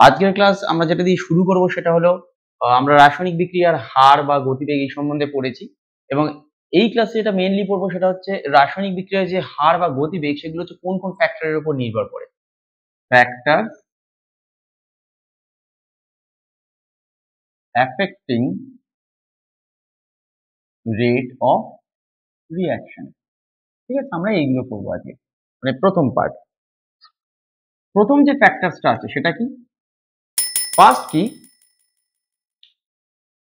আজকের ক্লাস আমরা যেটা দিয়ে শুরু করব সেটা হলো আমরা রাসায়নিক বিক্রিয়ার হার বা গতিবেগ এই সম্বন্ধে পড়েছি এবং এই ক্লাসে যেটা মেইনলি পড়বো সেটা হচ্ছে রাসায়নিক বিক্রিয়ার যে হার বা গতিবেগ সেগুলো হচ্ছে কোন কোন ফ্যাক্টরের উপর নির্ভর করে। Factor affecting rate of reaction. ঠিক আছে, আমরা এইগুলো করবো আজকে। মানে প্রথম পার্ট, প্রথম যে ফ্যাক্টরসটা আছে সেটা কি? ফার্স্ট কি?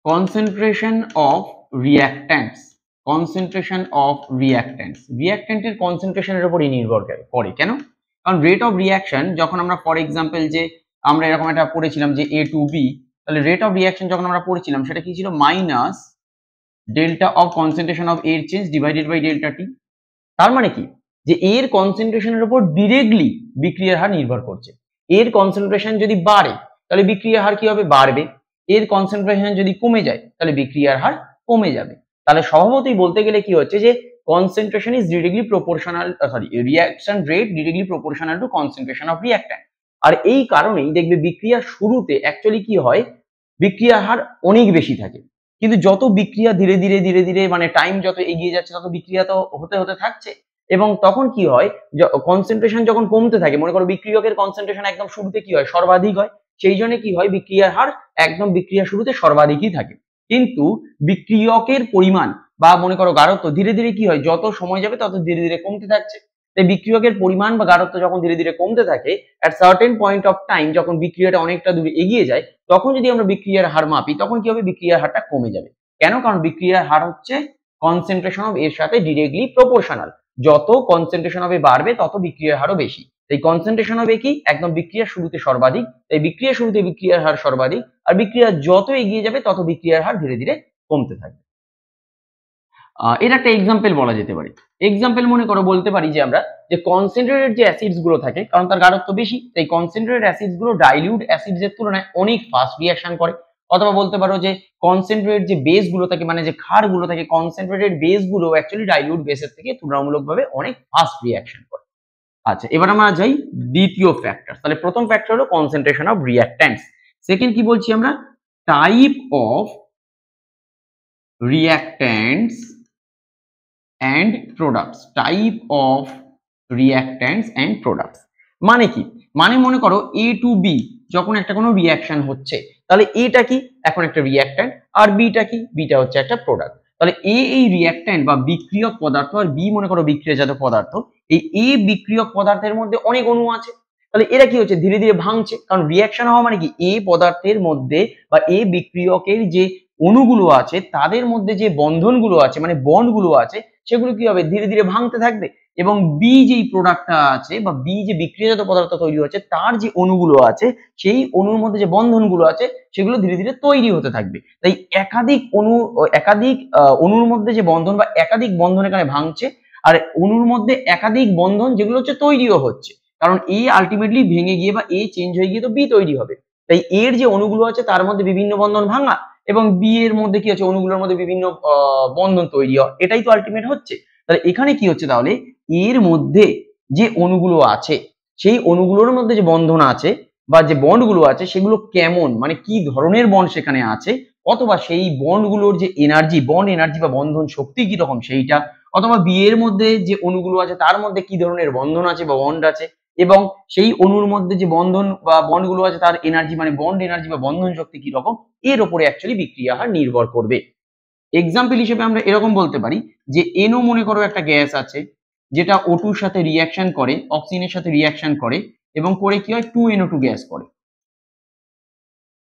Concentration of reactants. Concentration of reactants, রিঅ্যাক্ট্যান্টের কনসেন্ট্রেশনের উপরই নির্ভর করে। কেন? কারণ রেট অফ রিঅ্যাকশন যখন আমরা ফর এক্সাম্পল যে আমরা এরকম একটা পড়েছিলাম যে এ টু বি, তাহলে রেট অফ রিঅ্যাকশন যখন আমরা পড়েছিলাম সেটা কি ছিল? Minus delta of concentration of এর চেঞ্জ ডিভাইডেড বাই ডেল্টা টি। তার মানে কি? যে এর কনসেন্ট্রেশনের উপর ডিরেক্টলি বিক্রিয়ার হার নির্ভর করছে। এর কনসেন্ট্রেশন যদি বাড়ে তাহলে বিক্রিয়ার হার কি হবে? বাড়বে। এর কনসেন্ট্রেশন যদি কমে যায় তাহলে বিক্রিয়ার হার কমে যাবে। তাহলে স্বভাবতই বলতে গেলে কি হচ্ছে যে concentration is directly proportional, reaction rate directly proportional to concentration of reactant. আর এই কারণেই দেখবে বিক্রিয়ার শুরুতে অ্যাকচুয়ালি কি হয়, বিক্রিয়ার হার অনেক বেশি থাকে, কিন্তু যত বিক্রিয়া ধীরে ধীরে মানে টাইম যত এগিয়ে যাচ্ছে তত বিক্রিয়া তো হতে হতে থাকছে এবং তখন কি হয়, কনসেন্ট্রেশন যখন কমতে থাকে, মনে করো বিক্রিয়কের কনসেন্ট্রেশন একদম শুরুতে কি হয়? সর্বাধিক হয়। সেই জন্য কি হয়, বিক্রিয়ার হার একদম বিক্রিয়া শুরুতে সর্বাধিকই থাকে। কিন্তু বিক্রিয়কের পরিমাণ বা মনে করো গাঢ়ত্ব ধীরে ধীরে কি হয়, যত সময় যাবে তত ধীরে ধীরে কমতে থাকছে। তাই বিক্রিয়কের পরিমাণ বা গাঢ়ত্ব যখন ধীরে ধীরে কমতে থাকে, at certain point of time যখন বিক্রিয়াটা অনেকটা দূরে এগিয়ে যায় তখন যদি আমরা বিক্রিয়ার হার মাপি তখন কি হবে? বিক্রিয়ার হারটা কমে যাবে। কেন? কারণ বিক্রিয়ার হার হচ্ছে কনসেন্ট্রেশন অফ এর সাথে ডিরেক্টলি প্রপোর্শনাল। যত কনসেন্ট্রেশন অফ এ বাড়বে তত বিক্রিয়ার হারও বেশি। তাই কনসেন্ট্রেশন অফ এ কি? একদম বিক্রিয়ার শুরুতে সর্বাধিক। তাই বিক্রিয়ার শুরুতে বিক্রিয়ার হার সর্বাধিক, আর বিক্রিয়া যত এগিয়ে যাবে তত বিক্রিয়ার হার ধীরে ধীরে কমতে থাকবে। এর একটা এক্সাম্পল বলা যেতে পারে। এক্সাম্পল মনে করো বলতে পারি যে আমরা যে কনসেন্ট্রেটেড যে অ্যাসিডস গুলো থাকে, কারণ তার গাঢ়ত্ব বেশি, তাই কনসেন্ট্রেটেড অ্যাসিডস গুলো ডাইলিউট অ্যাসিডস এর তুলনায় অনেক ফাস্ট রিঅ্যাকশন করে। অথবা বলতে পারো যে কনসেন্ট্রেটেড যে বেস গুলো থাকে, মানে যে ক্ষার গুলো থাকে, কনসেন্ট্রেটেড বেস গুলো অ্যাকচুয়ালি ডাইলিউট বেসের থেকে তুলনামূলকভাবে অনেক ফাস্ট রিঅ্যাকশন করে। আচ্ছা, এবার আমরা যাই দ্বিতীয় ফ্যাক্টর। তাহলে প্রথম ফ্যাক্টর হলো কনসেন্ট্রেশন অফ রিঅ্যাক্ট্যান্টস। সেকেন্ড কি বলছি আমরা? Type of reactants and products, type of reactants and products। মানে কি? মানে মনে করো A to B যখন একটা কোনো রিঅ্যাকশন হচ্ছে, তাহলে এটা কি? এখন একটা রিঅ্যাক্ট্যান্ট, আর বিটা কি? বিটা হচ্ছে একটা প্রোডাক্ট। তাহলে A এই রিঅ্যাক্ট্যান্ট বা বিক্রিয়ক পদার্থ, আর বি মনে করো বিক্রিয়াজাত পদার্থ। এই A বিক্রিয়ক পদার্থের মধ্যে অনেক অণু আছে, তাহলে এরা কি হচ্ছে? ধীরে ধীরে ভাঙছে। কারণ রিঅ্যাকশন হওয়া মানে কি? A পদার্থের মধ্যে বা A বিক্রিয়কের যে অণুগুলো আছে তাদের মধ্যে যে বন্ধনগুলো আছে, মানে বন্ডগুলো আছে, সেগুলো কি হবে? ধীরে ধীরে ভাঙতে থাকবে। এবং বি যেই প্রোডাক্টটা আছে বা বি যে বিক্রিয়াজাত পদার্থ তৈরি হচ্ছে তার যে অণুগুলো আছে, সেই অণুর মধ্যে যে বন্ধনগুলো আছে সেগুলো ধীরে ধীরে তৈরি হতে থাকবে। তাই একাধিক অণুর মধ্যে যে বন্ধন বা একাধিক বন্ধন এখানে ভাঙছে, আর অণুর মধ্যে একাধিক বন্ধন যেগুলো হচ্ছে তৈরিও হচ্ছে। কারণ এ আলটিমেটলি ভেঙে গিয়ে বা এ চেঞ্জ হয়ে গিয়ে তো বি তৈরি হবে। তাই এর যে অণুগুলো আছে তার মধ্যে বিভিন্ন বন্ধন ভাঙা এবং বি এর মধ্যে কি হচ্ছে? অণুগুলোর মধ্যে বিভিন্ন বন্ধন তৈরি হয়। এটাই তো আলটিমেট হচ্ছে। তাহলে এখানে কি হচ্ছে? তাহলে এর মধ্যে যে অণুগুলো আছে সেই অণুগুলোর মধ্যে যে বন্ধন আছে বা যে বন্ডগুলো আছে সেগুলো কেমন, মানে কি ধরনের বন্ড সেখানে আছে, অথবা সেই বন্ডগুলোর যে এনার্জি, বন্ড এনার্জি বা বন্ধন শক্তি কি রকম সেইটা, অথবা বি এর মধ্যে যে অণুগুলো আছে তার মধ্যে কি ধরনের বন্ধন আছে বা বন্ড আছে, এবং সেই অণুর মধ্যে যে বন্ধন বা বন্ডগুলো আছে তার এনার্জি, মানে বন্ড এনার্জি বা বন্ধন শক্তি কি রকম, এর উপরে অ্যাকচুয়ালি বিক্রিয়া হার নির্ভর করবে। এক্সাম্পল হিসেবে আমরা এরকম বলতে পারি যে NO মনে করো একটা গ্যাস আছে যেটা O2 এর সাথে রিঅ্যাকশন করে, অক্সিজেনের সাথে রিঅ্যাকশন করে এবং করে কি হয়? 2NO2 গ্যাস করে।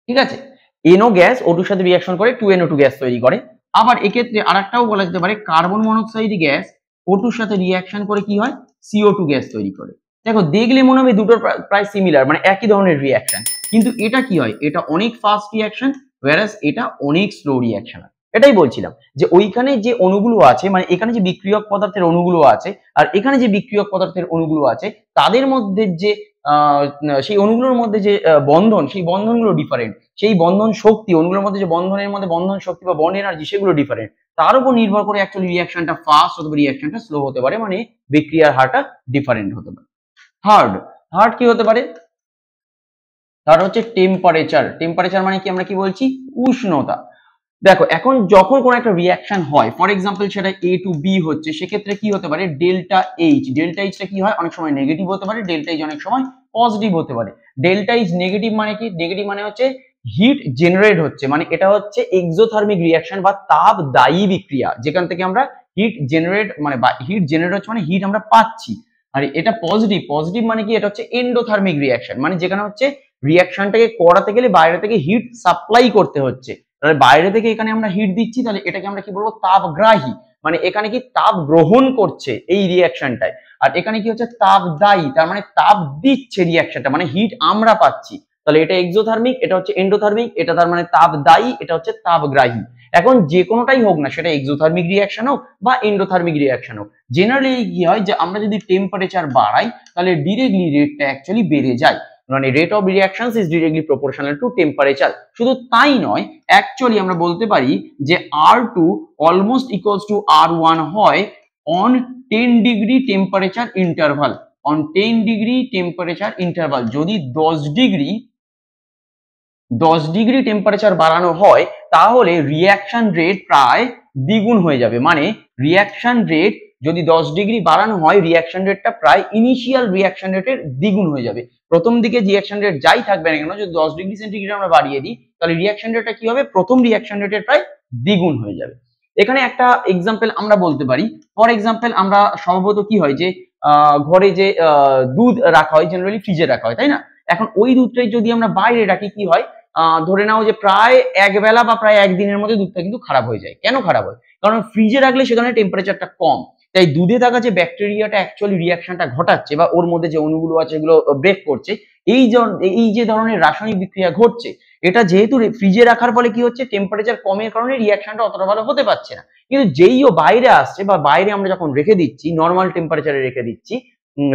ঠিক আছে, NO গ্যাস O2 এর সাথে রিঅ্যাকশন করে 2NO2 গ্যাস তৈরি করে। আবার এক্ষেত্রে আরেকটাও বলা যেতে পারে, কার্বন মনোক্সাইড গ্যাস O2 এর সাথে রিঅ্যাকশন করে কি হয়? CO2 গ্যাস তৈরি করে। দেখো দেখলে মনে হবে দুটোর প্রায় সিমিলার, মানে একই ধরনের রিঅ্যাকশন, কিন্তু এটা কি হয়? এটা অনেক ফাস্ট রিঅ্যাকশন, whereas এটা অনেক স্লো রিঅ্যাকশন। এটাই বলছিলাম যে ওইখানে যে অণুগুলো আছে, মানে এখানে যে বিক্রিয়ক পদার্থের অণুগুলো আছে আর এখানে যে বিক্রিয়ক পদার্থের অণুগুলো আছে তাদের মধ্যে যে সেই অণুগুলোর মধ্যে যে বন্ধন, সেই বন্ধনগুলো ডিফারেন্ট। সেই বন্ধন শক্তি, অণুগুলোর মধ্যে যে বন্ধনের মধ্যে বন্ধন শক্তি বা বন্ড এনার্জি সেগুলো ডিফারেন্ট। তার উপর নির্ভর করে অ্যাকচুয়ালি রিঅ্যাকশনটা ফাস্ট অথবা রিঅ্যাকশনটা স্লো হতে পারে, মানে বিক্রিয়ার হারটা ডিফারেন্ট হতে পারে। থার্ড কি হতে পারে? তার হচ্ছে টেম্পারেচার। টেম্পারেচার মানে কি, আমরা কি বলছি, উষ্ণতা। দেখো এখন যখন কোনো একটা রিয়াকশন হয়, ফর এক্সাম্পল সেটা এ টু বি হচ্ছে, সেক্ষেত্রে কি হতে পারে, ডেল্টা এইচ। ডেল্টা এইচটা কি হয়, অনেক সময় নেগেটিভ হতে পারে, ডেল্টা এইচ অনেক সময় পজিটিভ হতে পারে। ডেল্টা এইচ নেগেটিভ মানে কি, নেগেটিভ মানে হচ্ছে হিট জেনারেট হচ্ছে, মানে এটা হচ্ছে এক্সোথার্মিক রিয়াকশন বা তাপদায়ী বিক্রিয়া, যেখান থেকে আমরা হিট জেনারেট মানে হিট জেনারেট হচ্ছে মানে হিট আমরা পাচ্ছি। আর এটা পজিটিভ, পজিটিভ মানে কি, এটা হচ্ছে এন্ডোথার্মিক রিয়াকশন, মানে যেখানে হচ্ছে রিয়াকশনটাকে করাতে গেলে বাইরে থেকে হিট সাপ্লাই করতে হচ্ছে, তাহলে বাইরে থেকে এখানে আমরা হিট দিচ্ছি, তাহলে এটাকে আমরা কি বলবো, তাপগ্রাহী, মানে এখানে কি তাপ গ্রহণ করছে এই রিয়াকশনটায়। আর এখানে কি হচ্ছে, তাপদায়ী, তার মানে তাপ দিচ্ছে রিয়াকশনটা, মানে হিট আমরা পাচ্ছি, তাহলে এটা এক্সোথার্মিক, এটা হচ্ছে এন্ডোথার্মিক, এটা তার মানে তাপদায়ী, এটা হচ্ছে তাপগ্রাহী। এখন যে কোনোটাই হোক না, সেটা এক্সোথার্মিক রিয়াকশন হোক বা এন্ডোথার্মিক রিয়াকশন হোক, জেনারেলি কি হয় যে আমরা যদি টেম্পারেচার বাড়াই তাহলে ডিরেক্টলি রেটটা অ্যাকচুয়ালি বেড়ে যায়, মানে rate of reactions is directly proportional two temperature. শুধু তাই নয়, অ্যাকচুয়ালি আমরা বলতে পারি যে R2 almost equals to R1 হয় on 10 degree temperature interval, on 10 degree temperature interval. যদি 10 ডিগ্রি টেম্পারেচার বাড়ানো হয় তাহলে রিয়াকশন রেট প্রায় দ্বিগুণ হয়ে যাবে, মানে রিয়াকশন রেট যদি 10 ডিগ্রি বাড়ানো হয়, রিয়াকশন রেটটা প্রায় ইনিশিয়াল রিয়াকশন রেটের দ্বিগুণ হয়ে যাবে। প্রথম দিকে রিয়াকশন রেট যাই থাকবে না কেন, যদি 10 ডিগ্রি সেন্টিগ্রেড আমরা বাড়িয়ে দিই, তাহলে রিয়াকশন রেটটা কি হবে, প্রথম রিয়াকশন রেটের প্রায় দ্বিগুণ হয়ে যাবে। এখানে একটা এক্সাম্পল আমরা বলতে পারি, ফর এক্সাম্পল আমরা সম্ভবত কি হয় যে ঘরে যে দুধ রাখা হয়, জেনারেলি ফ্রিজে রাখা হয়, তাই না? এখন ওই দুধটাই যদি আমরা বাইরে রাখি, কি হয়, ধরে নাও যে প্রায় এক বেলা বা প্রায় একদিনের মধ্যে দুধটা কিন্তু খারাপ হয়ে যায়। কেন খারাপ হয়, কারণ ফ্রিজে রাখলে সেখানে টেম্পারেচারটা কম, তাই দুধে থাকা যে ব্যাকটেরিয়াটা অ্যাকচুয়ালি রিয়াকশনটা ঘটাচ্ছে বা ওর মধ্যে যে অণুগুলো আছে এগুলো ব্রেক করছে, এই যে ধরনের রাসায়নিক বিক্রিয়া ঘটছে, এটা যেহেতু ফ্রিজে রাখার ফলে কি হচ্ছে, টেম্পারেচার কমের কারণে রিয়াকশনটা অতটা ভালো হতে পারছে না। কিন্তু যেই ও বাইরে আসছে বা বাইরে আমরা যখন রেখে দিচ্ছি, নর্মাল টেম্পারেচারে রেখে দিচ্ছি,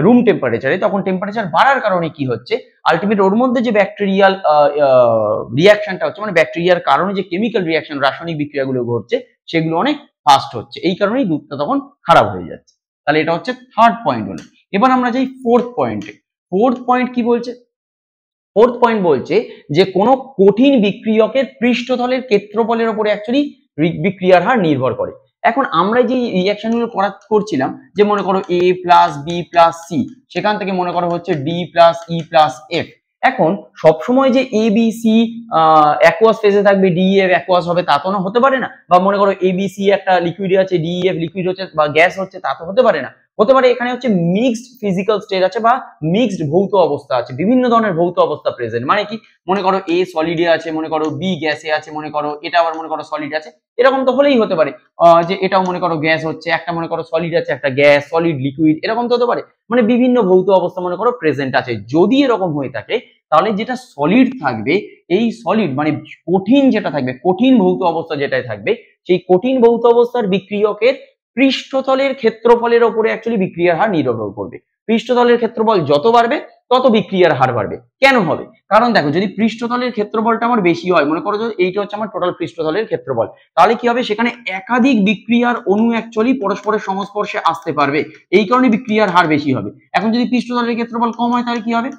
রুম টেম্পারেচারে, তখন টেম্পারেচার বাড়ার কারণে কি হচ্ছে, আলটিমেট ওর মধ্যে যে ব্যাকটেরিয়াল রিয়াকশনটা হচ্ছে, মানে ব্যাকটেরিয়ার কারণে যে কেমিক্যাল রিয়াকশন, রাসায়নিক বিক্রিয়াগুলো ঘটছে, সেগুলো অনেক ফাস্ট হচ্ছে, এই কারণেই দুধটা তখন খারাপ হয়ে যাচ্ছে। তাহলে এটা হচ্ছে থার্ড পয়েন্ট হলো। এবার আমরা যাই ফোর্থ পয়েন্টে। ফোর্থ পয়েন্ট কি বলছে, ফোর্থ পয়েন্ট বলছে যে কোনো কঠিন বিক্রিয়কের পৃষ্ঠতলের ক্ষেত্রফলের উপরে অ্যাকচুয়ালি বিক্রিয়ার হার নির্ভর করে। এখন আমরা যে রিয়াকশনগুলো করছিলাম, যে মনে করো A plus B plus C, সেখান থেকে মনে করো হচ্ছে D plus E plus F। এখন সবসময় যে A B C অ্যাকুয়াস ফেজে থাকবে, D E F অ্যাকুয়াস হবে তা তো না, হতে পারে না। বা মনে করো A B C একটা লিকুইড আছে, D E F লিকুইড হচ্ছে বা গ্যাস হচ্ছে, তা তো হতে পারে না। হতে পারে এখানে হচ্ছে মিক্সড ফিজিক্যাল স্টেট আছে বা মিক্সড ভৌত অবস্থা আছে, বিভিন্ন ধরনের ভৌত অবস্থা প্রেজেন্ট। মানে কি, মনে করো A সলিডে আছে, মনে করো B গ্যাসে আছে, মনে করো এটা আবার মনে করো সলিড আছে, এরকম তো হলেই হতে পারে যে এটাও মনে করো গ্যাস হচ্ছে, একটা মনে করো সলিড আছে, একটা গ্যাস, সলিড, লিকুইড, এরকম তো হতে পারে। মানে বিভিন্ন ভৌত অবস্থা মনে করো প্রেজেন্ট আছে। যদি এরকম হয়ে থাকে তাহলে যেটা সলিড থাকবে, এই সলিড মানে কঠিন যেটা থাকবে, কঠিন ভৌত অবস্থা যেটাই থাকবে, সেই কঠিন ভৌত অবস্থার বিক্রিয়কের পৃষ্ঠতলের ক্ষেত্রফলের উপরে অ্যাকচুয়ালি বিক্রিয়ার হার নির্ভর করবে। পৃষ্ঠতলের ক্ষেত্রফল যত বাড়বে তত বিক্রিয়ার হার বাড়বে। কেন হবে, কারণ দেখো যদি পৃষ্ঠতলের ক্ষেত্রফলটা আমার বেশি হয়, মনে করো যে এইটা হচ্ছে আমার টোটাল পৃষ্ঠতলের ক্ষেত্রফল, তাহলে কি হবে, সেখানে একাধিক বিক্রিয়ার অণু অ্যাকচুয়ালি পরস্পরের সংস্পর্শে আসতে পারবে, এই কারণে বিক্রিয়ার হার বেশি হবে। এখন যদি পৃষ্ঠতলের ক্ষেত্রফল কম হয় তাহলে কি হবে,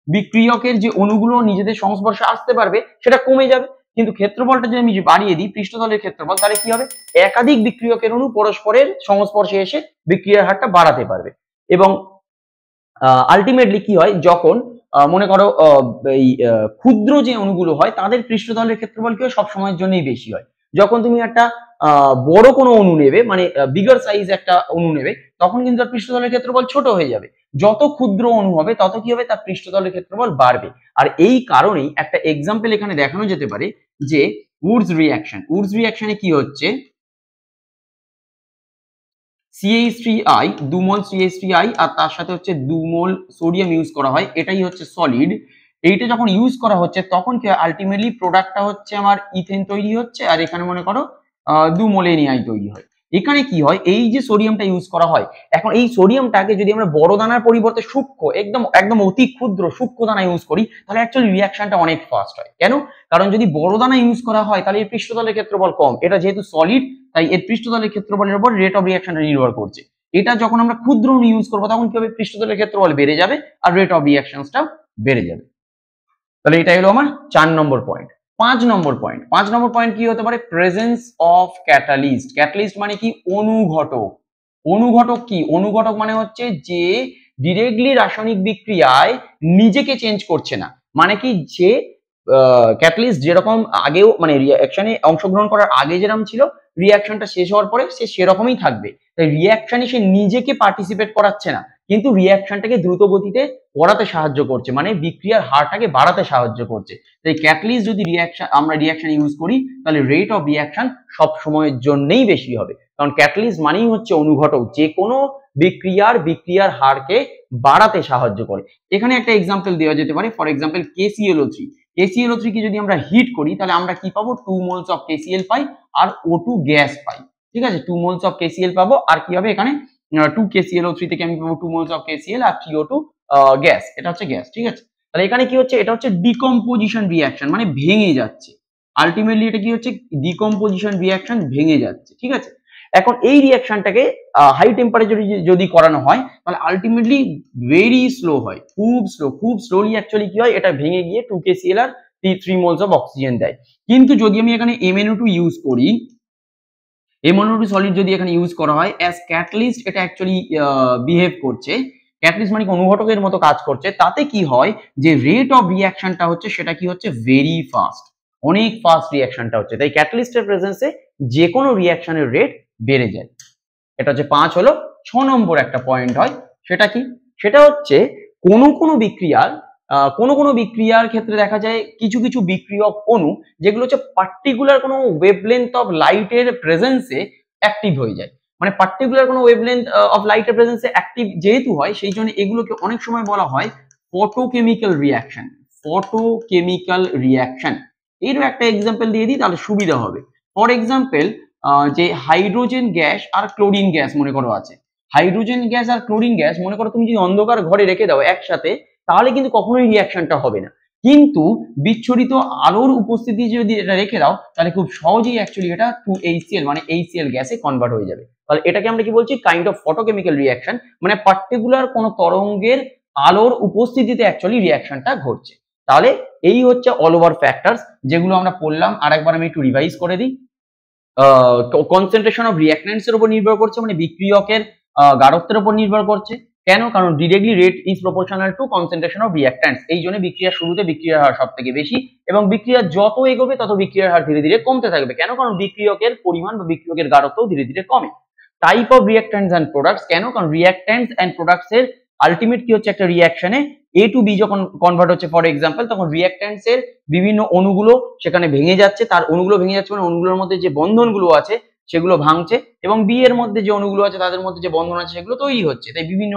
বিক্রিয়কের যে অণুগুলো নিজেদের সংস্পর্শে আসতে পারবে সেটা কমে যাবে। কিন্তু ক্ষেত্রফলটা যদি আমি বাড়িয়ে দিই, পৃষ্ঠতলের ক্ষেত্রফল, তাহলে কি হবে, একাধিক বিক্রিয়কের অণু পরস্পরের সংস্পর্শে এসে বিক্রিয়ার হারটা বাড়াতে পারবে। এবং আলটিমেটলি কি হয়, যখন মনে করো এই ক্ষুদ্র যে অণুগুলো হয় তাদের পৃষ্ঠতলের ক্ষেত্রফল কি হয়, সবসময়ের জন্যই বেশি হয়। যখন তুমি একটা বড় কোনো অণু নেবে, মানে বিগার সাইজ একটা অণু নেবে, তখন কিন্তু তার পৃষ্ঠতলের ক্ষেত্রফল ছোট হয়ে যাবে। যত ক্ষুদ্র অণু হবে তত কি হবে, তার পৃষ্ঠতলের ক্ষেত্রফল বাড়বে। আর এই কারণেই একটা এক্সাম্পল এখানে দেখানো যেতে পারে যে উডস রিঅ্যাকশন। উডস রিঅ্যাকশনে কি হচ্ছে, CH3I, 2 মোল CH3I আর তার সাথে হচ্ছে 2 মোল সোডিয়াম ইউজ করা হয়, এটাই হচ্ছে সলিড। এইটা যখন ইউজ করা হচ্ছে তখন কি আলটিমেটলি প্রোডাক্টটা হচ্ছে আমার ইথেন তৈরি হচ্ছে, আর এখানে মনে করো 2 মোল NaI তৈরি হয়। এখানে কি হয়, এই যে সোডিয়ামটা ইউজ করা হয়, এখন এই সোডিয়ামটাকে যদি আমরা বড় দানার পরিবর্তে সূক্ষ্ম, একদম একদম অতি ক্ষুদ্র সূক্ষ্ম দানা ইউজ করি, তাহলে অ্যাকচুয়ালি রিঅ্যাকশনটা অনেক ফাস্ট হয়। কেন, কারণ যদি বড় দানা ইউজ করা হয় তাহলে এর পৃষ্ঠতলের ক্ষেত্রফল কম, এটা যেহেতু সলিড তাই এর পৃষ্ঠতলের ক্ষেত্রফলের উপর রেট অফ রিঅ্যাকশনটা নির্ভর করছে। এটা যখন আমরা ক্ষুদ্র অণু ইউজ করবো তখন কি হবে, পৃষ্ঠতলের ক্ষেত্রফল বেড়ে যাবে আর রেট অফ রিঅ্যাকশনসটাও বেড়ে যাবে। তাহলে এটাই হলো আমার 4 নম্বর পয়েন্ট। 5 নম্বর পয়েন্ট কি হতে পারে? Presence of catalyst. ক্যাটালিস্ট মানে কি? অনুঘটক। অনুঘটক কি? অনুঘটক মানে হচ্ছে যে ডিরেক্টলি রাসায়নিক বিক্রিয়ায় নিজেকে চেঞ্জ করছে না। মানে কি? যে ক্যাটালিস্ট যেরকম আগেও মানে রিঅ্যাকশনে অংশগ্রহণ করার আগে যেরকম ছিল, রিঅ্যাকশনটা শেষ হওয়ার পরে সে সেরকমই থাকবে। তাই রিঅ্যাকশনে সে নিজেকে পার্টিসিপেট করাচ্ছে না, কিন্তু রিঅ্যাকশনটাকে দ্রুত গতিতে করাতে সাহায্য করছে, মানে বিক্রিয়ার হারটাকে বাড়াতে সাহায্য করছে। তাই ক্যাটালিস্ট যদি আমরা রিঅ্যাকশন ইউজ করি, তাহলে রেট অফ রিঅ্যাকশন সব সময়ের জন্যই বেশি হবে। কারণ ক্যাটালিস্ট মানেই হচ্ছে অনুঘটক, যে কোনো বিক্রিয়ার হারকে বাড়াতে সাহায্য করে। এখানে একটা এক্সাম্পল দেওয়া যেতে পারে, ফর এক্সাম্পল KClO3। KClO3 কে যদি আমরা হিট করি, তাহলে আমরা কি পাবো? 2 মোলস অফ KCl পাই আর O2 গ্যাস পাই। ঠিক আছে, 2 মোলস অফ KCl পাবো, আর কি হবে এখানে 2 KClO3 থেকে আমি পাবো 2 মোলস অফ KCl আর CO2 গ্যাস। এটা হচ্ছে গ্যাস। ঠিক আছে, তাহলে এখানে কি হচ্ছে? এটা হচ্ছে ডিকম্পোজিশন রিঅ্যাকশন, মানে ভেঙে যাচ্ছে। আলটিমেটলি এটা কি হচ্ছে? ডিকম্পোজিশন রিঅ্যাকশন, ভেঙে যাচ্ছে। ঠিক আছে, এখন এই রিঅ্যাকশনটাকে হাই টেম্পারেচারে যদি করানো হয়, তাহলে আলটিমেটলি ভেরি স্লো হয়, খুব স্লোলি অ্যাকচুয়ালি কি হয়? এটা ভেঙে গিয়ে 2 KCl আর 3 মোলস অফ অক্সিজেন দেয়। কিন্তু যদি আমি এখানে MnO2 ইউজ করি, MnO2 সলিড যদি এখানে ইউজ করা হয় অ্যাজ ক্যাটালিস্ট, এটা অ্যাকচুয়ালি বিহেভ করছে। ক্যাটালিস্ট মানে অনুঘটকের মতো কাজ করছে। তাতে কি হয়? যে রেট অফ রিঅ্যাকশনটা হচ্ছে, সেটা কি হচ্ছে? ভেরি ফাস্ট, অনেক ফাস্ট রিঅ্যাকশনটা হচ্ছে। তাই ক্যাটালিস্টের প্রেজেন্সে যে কোনো রিঅ্যাকশনের রেট বেড়ে যায়। এটা হচ্ছে 5 হলো। 6 নম্বর একটা পয়েন্ট হয়, সেটা কি? সেটা হচ্ছে কোনো বিক্রিয়ার ক্ষেত্রে দেখা যায় কিছু কিছু বিক্রিয়ক অণু যেগুলো হচ্ছে পার্টিকুলার কোনো ওয়েভলেন্থ অফ লাইটের প্রেজেন্সে অ্যাক্টিভ হয়ে যায়। মানে পার্টিকুলার কোনো ওয়েভলেন্থ অফ লাইটের প্রেজেন্সে অ্যাক্টিভ যেহেতু হয়, সেই জন্য এগুলোকে অনেক সময় বলা হয় ফটোকেমিক্যাল রিঅ্যাকশন। ফটোকেমিক্যাল রিঅ্যাকশন এরও একটা এক্সাম্পল দিয়ে দিই, তাহলে সুবিধা হবে। ফর এক্সাম্পল, যে হাইড্রোজেন গ্যাস আর ক্লোরিন গ্যাস মনে করো আছে। হাইড্রোজেন গ্যাস আর ক্লোরিন গ্যাস মনে করো তুমি যদি অন্ধকার ঘরে রেখে দাও একসাথে, তাহলে কিন্তু কখনোই রিঅ্যাকশনটা হবে না। কিন্তু বিচ্ছুরিত আলোর উপস্থিতি যদি এটা রেখে দাও, তাহলে খুব সহজেই অ্যাকচুয়ালি এটা 2HCl মানে HCl গ্যাসে কনভার্ট হয়ে যাবে। তাহলে এটাকে আমরা কি বলছি? কাইন্ড অফ ফটোকেমিক্যাল রিঅ্যাকশন, মানে পার্টিকুলার কোনো তরঙ্গের আলোর উপস্থিতিতে অ্যাকচুয়ালি রিঅ্যাকশনটা ঘটছে। তাহলে এই হচ্ছে অল ওভার ফ্যাক্টরস যেগুলো আমরা পড়লাম। আরেকবার আমি একটু রিভাইজ করে দিই। কনসেন্ট্রেশন অফ রিঅ্যাক্ট্যান্টস এর উপর নির্ভর করছে, মানে বিক্রিয়কের গাঢ়ত্বের উপর নির্ভর করছে। কেন? কারণ directly rate is proportional to concentration of reactants. এই জন্য বিক্রিয়ার শুরুতে বিক্রিয়ার হার সব থেকে বেশি, এবং বিক্রিয়া যত এগোবে তত বিক্রিয়ার হার ধীরে ধীরে কমতে থাকবে। কেন? কারণ বিক্রিয়কের পরিমাণ বা বিক্রিয়কের গাঢ়ত্বও ধীরে ধীরে কমে। Type of reactants and products. কেন? কারণ রিঅ্যাক্ট্যান্টস এন্ড প্রোডাক্টস এর আলটিমেট কি হচ্ছে? একটা রিঅ্যাকশনে A to B যখন কনভার্ট হচ্ছে ফর এক্সাম্পল, তখন রিঅ্যাক্ট্যান্টস এর বিভিন্ন অণুগুলো সেখানে ভেঙে যাচ্ছে। তার অণুগুলো ভেঙে যাচ্ছে মানে অণুগুলোর মধ্যে যে বন্ধনগুলো আছে সেগুলো ভাঙছে, এবং বি এর মধ্যে যে অণুগুলো আছে তাদের মধ্যে যে বন্ধন আছে সেগুলো তৈরি হচ্ছে। তাই বিভিন্ন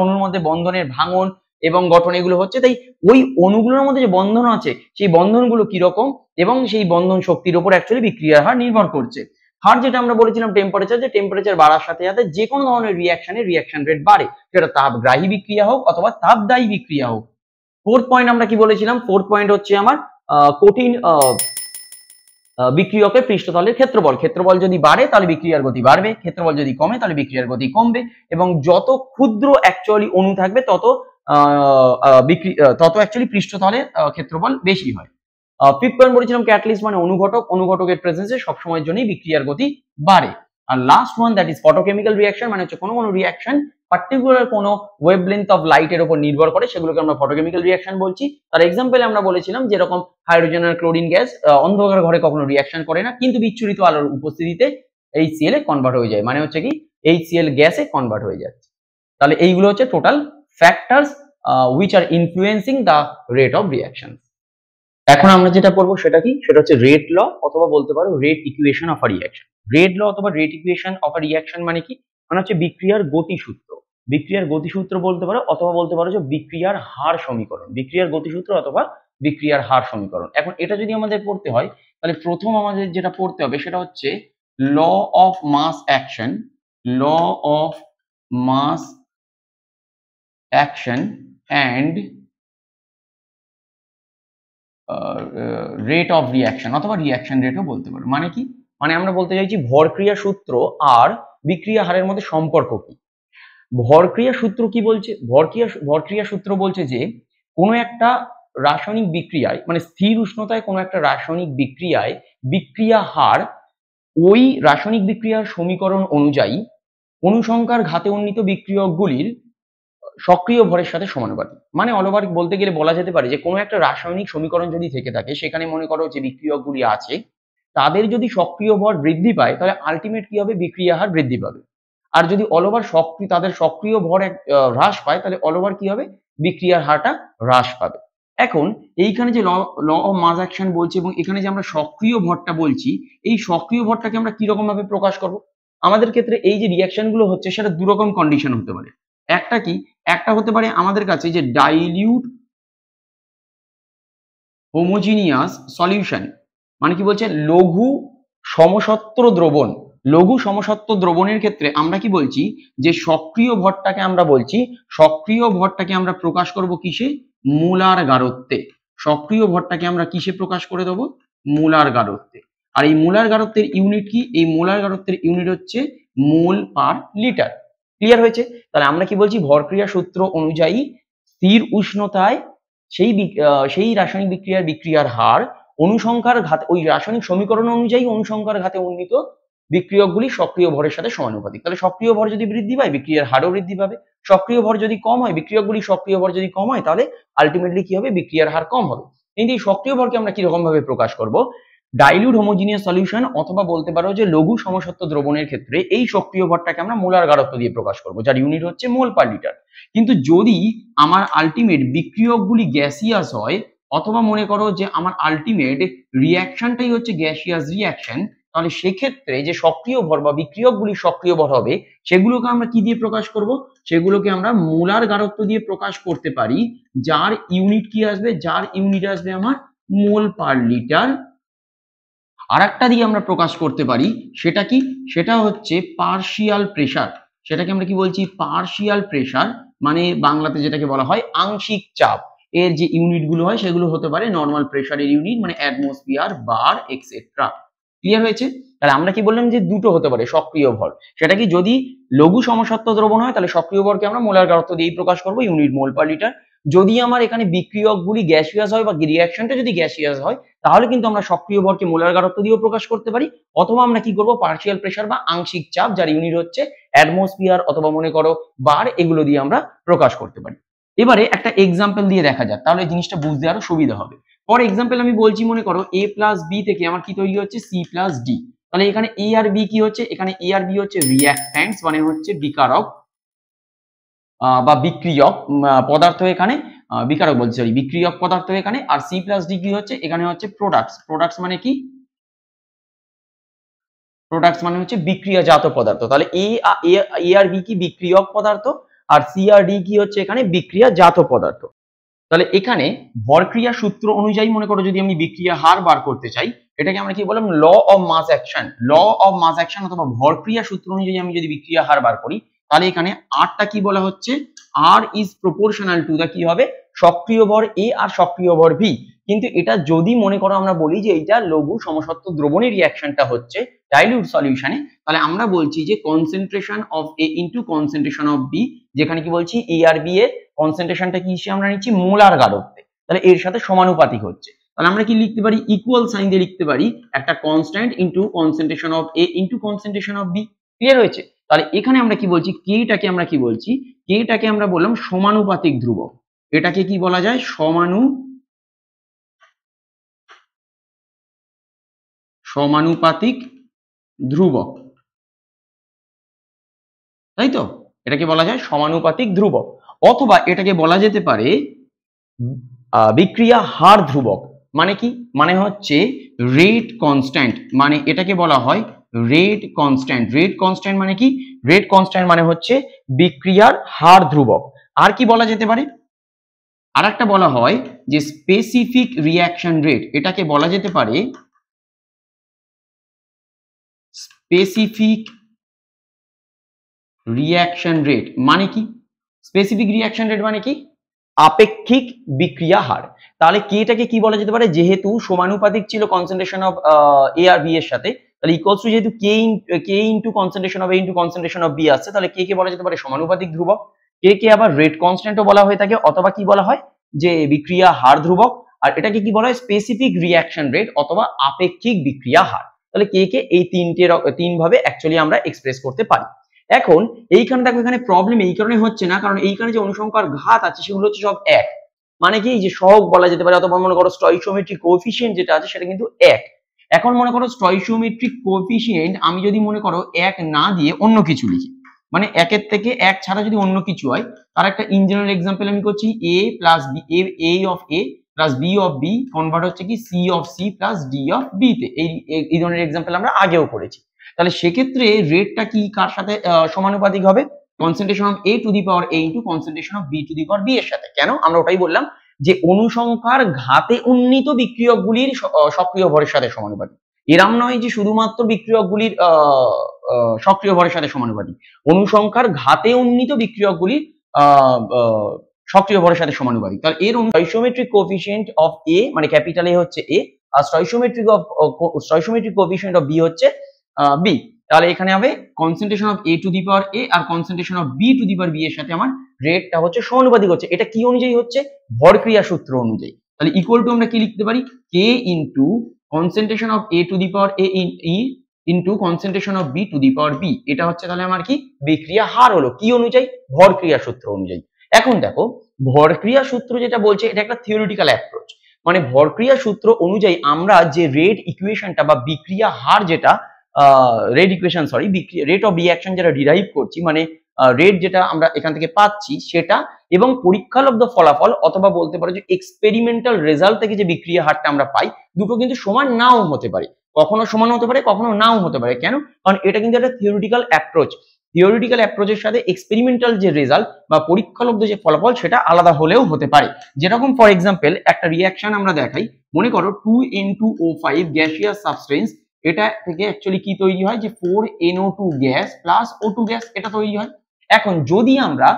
অণুর মধ্যে বন্ধনের ভাঙন এবং গঠন এগুলো হচ্ছে। তাই ওই অণুগুলোর মধ্যে যে বন্ধন আছে সেই বন্ধনগুলো কিরকম এবং সেই বন্ধন শক্তির উপর অ্যাকচুয়ালি বিক্রিয়ার হার নির্ভর করছে। হার যেটা আমরা বলেছিলাম টেম্পারেচার, যে টেম্পারেচার বাড়ার সাথে সাথে যে কোনো ধরনের রিঅ্যাকশন রেট বাড়ে, সেটা তাপগ্রাহী বিক্রিয়া হোক অথবা তাপদায়ী বিক্রিয়া হোক। ফোর্থ পয়েন্ট আমরা কি বলেছিলাম? ফোর্থ পয়েন্ট হচ্ছে আমার কঠিন বিক্রিয়কের পৃষ্ঠতলের ক্ষেত্রফল যদি বাড়ে তাহলে বিক্রিয়ার গতি বাড়বে, ক্ষেত্রফল যদি কমে তাহলে বিক্রিয়ার গতি কমবে, এবং যত ক্ষুদ্র অ্যাকচুয়ালি অণু থাকবে তত অ্যাকচুয়ালি পৃষ্ঠতলের ক্ষেত্রফল বেশি হয়। ফিফথ পয়েন্ট বলেছিলাম ক্যাটালিস্ট মানে অনুঘটকের প্রেজেন্সে সবসময়ের জন্যই বিক্রিয়ার গতি বাড়ে। আর last one that is photochemical reaction, মানে হচ্ছে কোনো রিঅ্যাকশন পার্টিকুলার কোনো ওয়েভলেন্থ অফ লাইটের উপর নির্ভর করে, সেগুলোকে আমরা ফটোকেমিক্যাল রিঅ্যাকশন বলছি। তার এক্সাম্পল আমরা বলেছিলাম যেরকম হাইড্রোজেন আর ক্লোরিন গ্যাস অন্ধকার ঘরে কখনো রিঅ্যাকশন করে না, কিন্তু বিচ্ছুরিত আলোর উপস্থিতিতে HCl এ কনভার্ট হয়ে যায়, মানে হচ্ছে কি HCl গ্যাসে কনভার্ট হয়ে যাচ্ছে। তাহলে এইগুলো হচ্ছে total factors which are influencing the rate of reaction। এখন আমরা যেটা পড়বো সেটা কি? সেটা হচ্ছে রেট ল, অথবা বলতে পারো rate equation of a reaction. Rate law অথবা rate equation of a reaction মানে কি? মানে হচ্ছে বিক্রিয়ার গতিসূত্র। বিক্রিয়ার গতিসূত্র বলতে পারো, অথবা বলতে পারো যে বিক্রিয়ার হার সমীকরণ। বিক্রিয়ার গতিসূত্র অথবা বিক্রিয়ার হার সমীকরণ। এখন এটা যদি আমাদের পড়তে হয়, তাহলে প্রথম আমাদের যেটা পড়তে হবে সেটা হচ্ছে law of mass action. Law of mass action and rate of reaction, অথবা রিঅ্যাকশন রেটও বলতে পারো। মানে কি? মানে আমরা বলতে চাইছি ভরক্রিয়া সূত্র আর বিক্রিয়া হারের মধ্যে সম্পর্ক কি। ভরক্রিয়া সূত্র কি বলছে? ভরক্রিয়া সূত্র বলছে যে কোনো একটা রাসায়নিক বিক্রিয়ায় মানে স্থির উষ্ণতায় কোনো একটা রাসায়নিক বিক্রিয়ায় বিক্রিয়া হার ওই রাসায়নিক বিক্রিয়ার সমীকরণ অনুযায়ী অনুসংখ্যার ঘাতে উন্নীত বিক্রিয়কগুলির সক্রিয় ভরের সাথে সমানুপাতিক। মানে অল ওভার বলতে গেলে বলা যেতে পারে যে কোনো একটা রাসায়নিক সমীকরণ যদি থেকে থাকে সেখানে মনে করো যে বিক্রিয়কগুলি আছে তাদের যদি সক্রিয় ভর বৃদ্ধি পায় তাহলে আলটিমেট কি হবে, বিক্রিয়া হার বৃদ্ধি পাবে। আর যদি অল ওভার তাদের সক্রিয় ভর হ্রাস পায় তাহলে অল ওভার কি হবে, বিক্রিয়ার হারটা হ্রাস পাবে। এখন এইখানে যে ল অফ মাস অ্যাকশন বলছি এবং এখানে যে আমরা সক্রিয় ভরটা বলছি, এই সক্রিয় ভরটাকে আমরা কিরকম ভাবে প্রকাশ করব? আমাদের ক্ষেত্রে এই যে রিয়াকশন গুলো হচ্ছে সেটা দুরকম কন্ডিশন হতে পারে। একটা কি, একটা হতে পারে আমাদের কাছে যে ডাইলিউট হোমোজিনিয়াস সলিউশন, মানে কি বলছে লঘু সমসত্ব দ্রবণ। লঘু সমসত্ব দ্রবণের ক্ষেত্রে আমরা কি বলছি যে সক্রিয় ভরটাকে আমরা প্রকাশ করব কিসে, মোলার গারত্বে। সক্রিয় ভরটাকে আমরা কিসে প্রকাশ করে দেবো, মোলার গারত্বে। আর এই মোলার গারত্বের ইউনিট কি, এই মোলার গারত্বের ইউনিট হচ্ছে মোল পার লিটার। ক্লিয়ার হয়েছে? তাহলে আমরা কি বলছি, ভরক্রিয়া সূত্র অনুযায়ী স্থির উষ্ণতায় সেই রাসায়নিক বিক্রিয়ার হার অনুসংখ্যার ঘাতে, ওই রাসায়নিক সমীকরণ অনুযায়ী অনুসংখ্যার ঘাতে উন্নীত বিক্রিয়কগুলি সক্রিয় ভরের সাথে সমানুপাতিক। তাহলে সক্রিয় ভর যদি বৃদ্ধি পায় বিক্রিয়ার হারও বৃদ্ধি পাবে, সক্রিয় ভর যদি কম হয়, বিক্রিয়কগুলি সক্রিয় ভর যদি কম হয় তাহলে আলটিমেটলি কি হবে, বিক্রিয়ার হার কম হবে। কিন্তু এই সক্রিয় ভরকে আমরা কিরকম ভাবে প্রকাশ করব, ডাইলিউট হোমোজিনিয়াস সলিউশন অথবা বলতে পারো যে লঘু সমসত্ব দ্রবণের ক্ষেত্রে এই সক্রিয় ভরটাকে আমরা মোলার গারত্ব দিয়ে প্রকাশ করব, যার ইউনিট হচ্ছে মোল পার লিটার। কিন্তু যদি আমার আলটিমেট বিক্রিয়কগুলি গ্যাসিয়াস হয় অথবা মনে করো যে আমার আলটিমেট রিয়াকশনটাই হচ্ছে গ্যাসিয়াস রিয়াকশন, তাহলে সেক্ষেত্রে যে সক্রিয় ভর বা বিক্রিয়কগুলি সক্রিয় ভর হবে সেগুলোকে আমরা কি দিয়ে প্রকাশ করব, সেগুলোকে আমরা মোলার গারত্ব দিয়ে প্রকাশ করতে পারি, যার ইউনিট কি আসবে, যার ইউনিট আসবে আমার মোল পার লিটার। আর একটা দিয়ে আমরা প্রকাশ করতে পারি, সেটা কি, সেটা হচ্ছে পার্শিয়াল প্রেসার। সেটাকে আমরা কি বলছি, পার্শিয়াল প্রেসার, মানে বাংলাতে যেটাকে বলা হয় আংশিক চাপ। এর যে ইউনিট গুলো হয় সেগুলো হতে পারে নর্মাল প্রেসারের ইউনিট, মানে অ্যাটমসফিয়ার, বার, এক্সেট্রা। ক্লিয়ার হয়েছে? তাহলে আমরা কি বললাম যে দুটো হতে পারে সক্রিয় ভর। সেটা কি, যদি লঘু সমসত্ব দ্রবণ হয় তাহলে সক্রিয় ভরকে আমরা মোলার গারত্ব দিয়েই প্রকাশ করবো, ইউনিট মোল পার লিটার। যদি আমার এখানে বিক্রিয়কগুলি গ্যাসিয়াস হয় বা রিয়াকশনটা যদি গ্যাসিয়াস হয় তাহলে কিন্তু আমরা সক্রিয় ভরকে মোলার গারত্ব দিয়েও প্রকাশ করতে পারি, অথবা আমরা কি করব, পার্শিয়াল প্রেসার বা আংশিক চাপ, যার ইউনিট হচ্ছে অ্যাটমসফিয়ার অথবা মনে করো বার, এগুলো দিয়ে আমরা প্রকাশ করতে পারি। এবারে একটা এক্সাম্পল দিয়ে দেখা যাক, তাহলে জিনিসটা বুঝতে আরো সুবিধা হবে। ফর এক্সাম্পল আমি বলছি, মনে করো a প্লাস বি থেকে আমার কি তৈরি হচ্ছে, c প্লাস ডি। তাহলে এখানে a আর b কি হচ্ছে, এখানে a আর b হচ্ছে রিঅ্যাকট্যান্টস, মানে হচ্ছে বিকারক বা বিক্রিয়ক পদার্থ, এখানে বিকারক বলছি, সরি, বিক্রিয়ক পদার্থ এখানে। আর সি প্লাস ডি কি হচ্ছে, এখানে হচ্ছে প্রোডাক্টস। প্রোডাক্টস মানে কি, প্রোডাক্টস মানে হচ্ছে বিক্রিয়াজাত পদার্থ। তাহলে এ আর বি কি বিক্রিয়ক পদার্থ, আর সি আর ডি কি হচ্ছে এখানে বিক্রিয়াজাত পদার্থ। তাহলে এখানে ভরক্রিয়া সূত্র অনুযায়ী মনে করো যদি আমি বিক্রিয়া হার বার করতে চাই, এটাকে আমরা কি বললাম, law of mass action. Law of mass action অথবা ভরক্রিয়া সূত্র অনুযায়ী আমি যদি বিক্রিয়া হার বার করি, তাহলে এখানে আরটা কি বলা হচ্ছে, আর ইজ প্রপোর্শনাল টু দা কি হবে, সক্রিয় ভর এ আর সক্রিয় ভর ভি। কিন্তু এটা যদি মনে করো আমরা বলি যে এটা লঘু সমসত্ব দ্রবণের রিয়াকশনটা হচ্ছে ডাইলিউট সলিউশনে, তাহলে আমরা বলছি যে concentration of A into concentration of B, যেখানে কি বলছি এ আর বি এর কনসেন্ট্রেশনটা কি হিসেবে আমরা নিচ্ছি, মোলার গারত্বে, তাহলে এর সাথে সমানুপাতিক হচ্ছে। তাহলে আমরা কি লিখতে পারি, ইকুয়াল সাইন দিয়ে লিখতে পারি একটা constant into concentration of A into concentration of B. Clear হয়েছে? তাহলে এখানে আমরা কি বলছি, কেটাকে আমরা কি বলছি, কেটাকে আমরা বললাম সমানুপাতিক ধ্রুবক। এটাকে কি বলা যায়, সমানুপাতিক ধ্রুবক, তাই তো? এটাকে বলা যায় সমানুপাতিক ধ্রুবক, অথবা এটাকে বলা যেতে পারে বিক্রিয়া হার ধ্রুবক। মানে কি, মানে হচ্ছে রেট কনস্ট্যান্ট, মানে এটাকে বলা হয় রেট কনস্ট্যান্ট। রেট কনস্ট্যান্ট মানে কি, রেট কনস্ট্যান্ট মানে হচ্ছে বিক্রিয়ার হার ধ্রুবক। আর কি বলা যেতে পারে, আর একটা বলা হয় যে স্পেসিফিক রিঅ্যাকশন রেট। এটাকে বলা যেতে পারে স্পেসিফিক রিঅ্যাকশন রেট। মানে কি, স্পেসিফিক রিঅ্যাকশন রেট মানে কি, আপেক্ষিক বিক্রিয়া হার। তাহলে কেটাকে কি বলা যেতে পারে, যেহেতু সমানুপাতিক ছিল কনসেন্ট্রেশন অফ এ আর বি এর সাথে, তাহলে ইকুয়ালস টু যেহেতু k into concentration of A into concentration of B আসছে, তাহলে কে কে বলা যেতে পারে সমানুপাতিক ধ্রুবক। কে কে আবার রেট কনস্ট্যান্টও বলা হয়ে থাকে, অথবা কি বলা হয়, যে বিক্রিয়া হার ধ্রুবক, আর এটাকে কি বলা হয় স্পেসিফিক রিঅ্যাকশন রেট অথবা আপেক্ষিক বিক্রিয়া হার। তাহলে কে কে এই তিন ভাবে অ্যাকচুয়ালি আমরা এক্সপ্রেস করতে পারি। এখন এইখানে দেখো এখানে প্রবলেম এই কারণে হচ্ছে না, কারণ এইখানে যে অনুসংখ্যার ঘাত আছে সেগুলো হচ্ছে সব এক, মানে কি যে সহগ বলা যেতে পারে, অথবা মনে করো স্টয়কিওমেট্রিক কোএফিসিয়েন্ট যেটা আছে সেটা কিন্তু এক। এখন মনে করো স্টয়কিওমেট্রিক কোএফিসিয়েন্ট আমি যদি মনে করো এক না দিয়ে অন্য কিছু লিখি, মানে একের থেকে এক ছাড়া যদি অন্য কিছু হয়, তার একটা ইন জেনারেল এক্সাম্পল আমি করছি a plus B, a of a plus b of b convert হচ্ছে কি c of c plus d of b তে। এই ধরনের এক্সাম্পল আমরা আগেও করেছি। তাহলে সেক্ষেত্রে রেটটা কি কার সাথে সমানুপাতিক হবে? Concentration of a to the power a into concentration of b to the power b এর সাথে। কেন? আমরা ওটাই বললাম যে অনুসংখ্যার ঘাতে উন্নীত বিক্রিয়কগুলির সক্রিয় ভরের সাথে সমানুপাতিক। এরম নয় যে শুধুমাত্র বিক্রিয়কগুলির সক্রিয় ভরের সাথে সমানুপাতিক, অনুসংখ্যার ঘাতে উন্নীত বিক্রিয়কগুলির সক্রিয় ভরের সাথে সমানুপাতিক। তাহলে এর স্টয়কিওমেট্রিক কোএফিসিয়েন্ট অফ a মানে ক্যাপিটাল A হচ্ছে a, আর স্টয়কিওমেট্রিক কোএফিসিয়েন্ট অফ b হচ্ছে b। তাহলে এখানে হবে concentration of a to the power a আর concentration of b to the power b এর সাথে আমার রেটটা হচ্ছে সমানুপাতিক হচ্ছে। এটা কি অনুযায়ী হচ্ছে? ভরক্রিয়া সূত্র অনুযায়ী। তাহলে ইকুয়াল টু আমরা কি লিখতে পারি? k into concentration of a to the power a into concentration of b to the power b। এটা হচ্ছে তাহলে আমার কি বিক্রিয়া হার হলো, কি অনুযায়ী? ভরক্রিয়া সূত্র অনুযায়ী। এখন দেখো ভরক্রিয়া সূত্র যেটা বলছে এটা একটা থিওরিটিক্যাল অ্যাপ্রোচ, মানে ভরক্রিয়া সূত্র অনুযায়ী আমরা যে রেট ইকুয়েশনটা বা বিক্রিয়া হার যেটা রেট অফ রিঅ্যাকশন যেটা ডিরাইভ করছি, মানে রেট যেটা আমরা এখান থেকে পাচ্ছি সেটা এবং পরীক্ষালব্ধ ফলাফল অথবা বলতে পারো যে এক্সপেরিমেন্টাল রেজাল্ট থেকে যে বিক্রিয়া হারটা আমরা পাই, দুটো কিন্তু সমান নাও হতে পারে, কখনো সমান হতে পারে কখনো নাও হতে পারে। কেন? কারণ এটা কিন্তু একটা থিওরিটিক্যাল অ্যাপ্রোচ। থিওরিটিক্যাল অ্যাপ্রোচের সাথে এক্সপেরিমেন্টাল যে রেজাল্ট বা পরীক্ষালব্ধ যে ফলাফল সেটা আলাদা হলেও হতে পারে। যেরকম ফর এক্সাম্পল একটা রিঅ্যাকশন আমরা দেখাই, মনে করো 2N2O5 গ্যাসিয়াস সাবস্টেন্স, এটা থেকে অ্যাকচুয়ালি কি তৈরি হয় যে 4NO2 gas plus O2 gas এটা তৈরি হয়। এখন যদি আমরা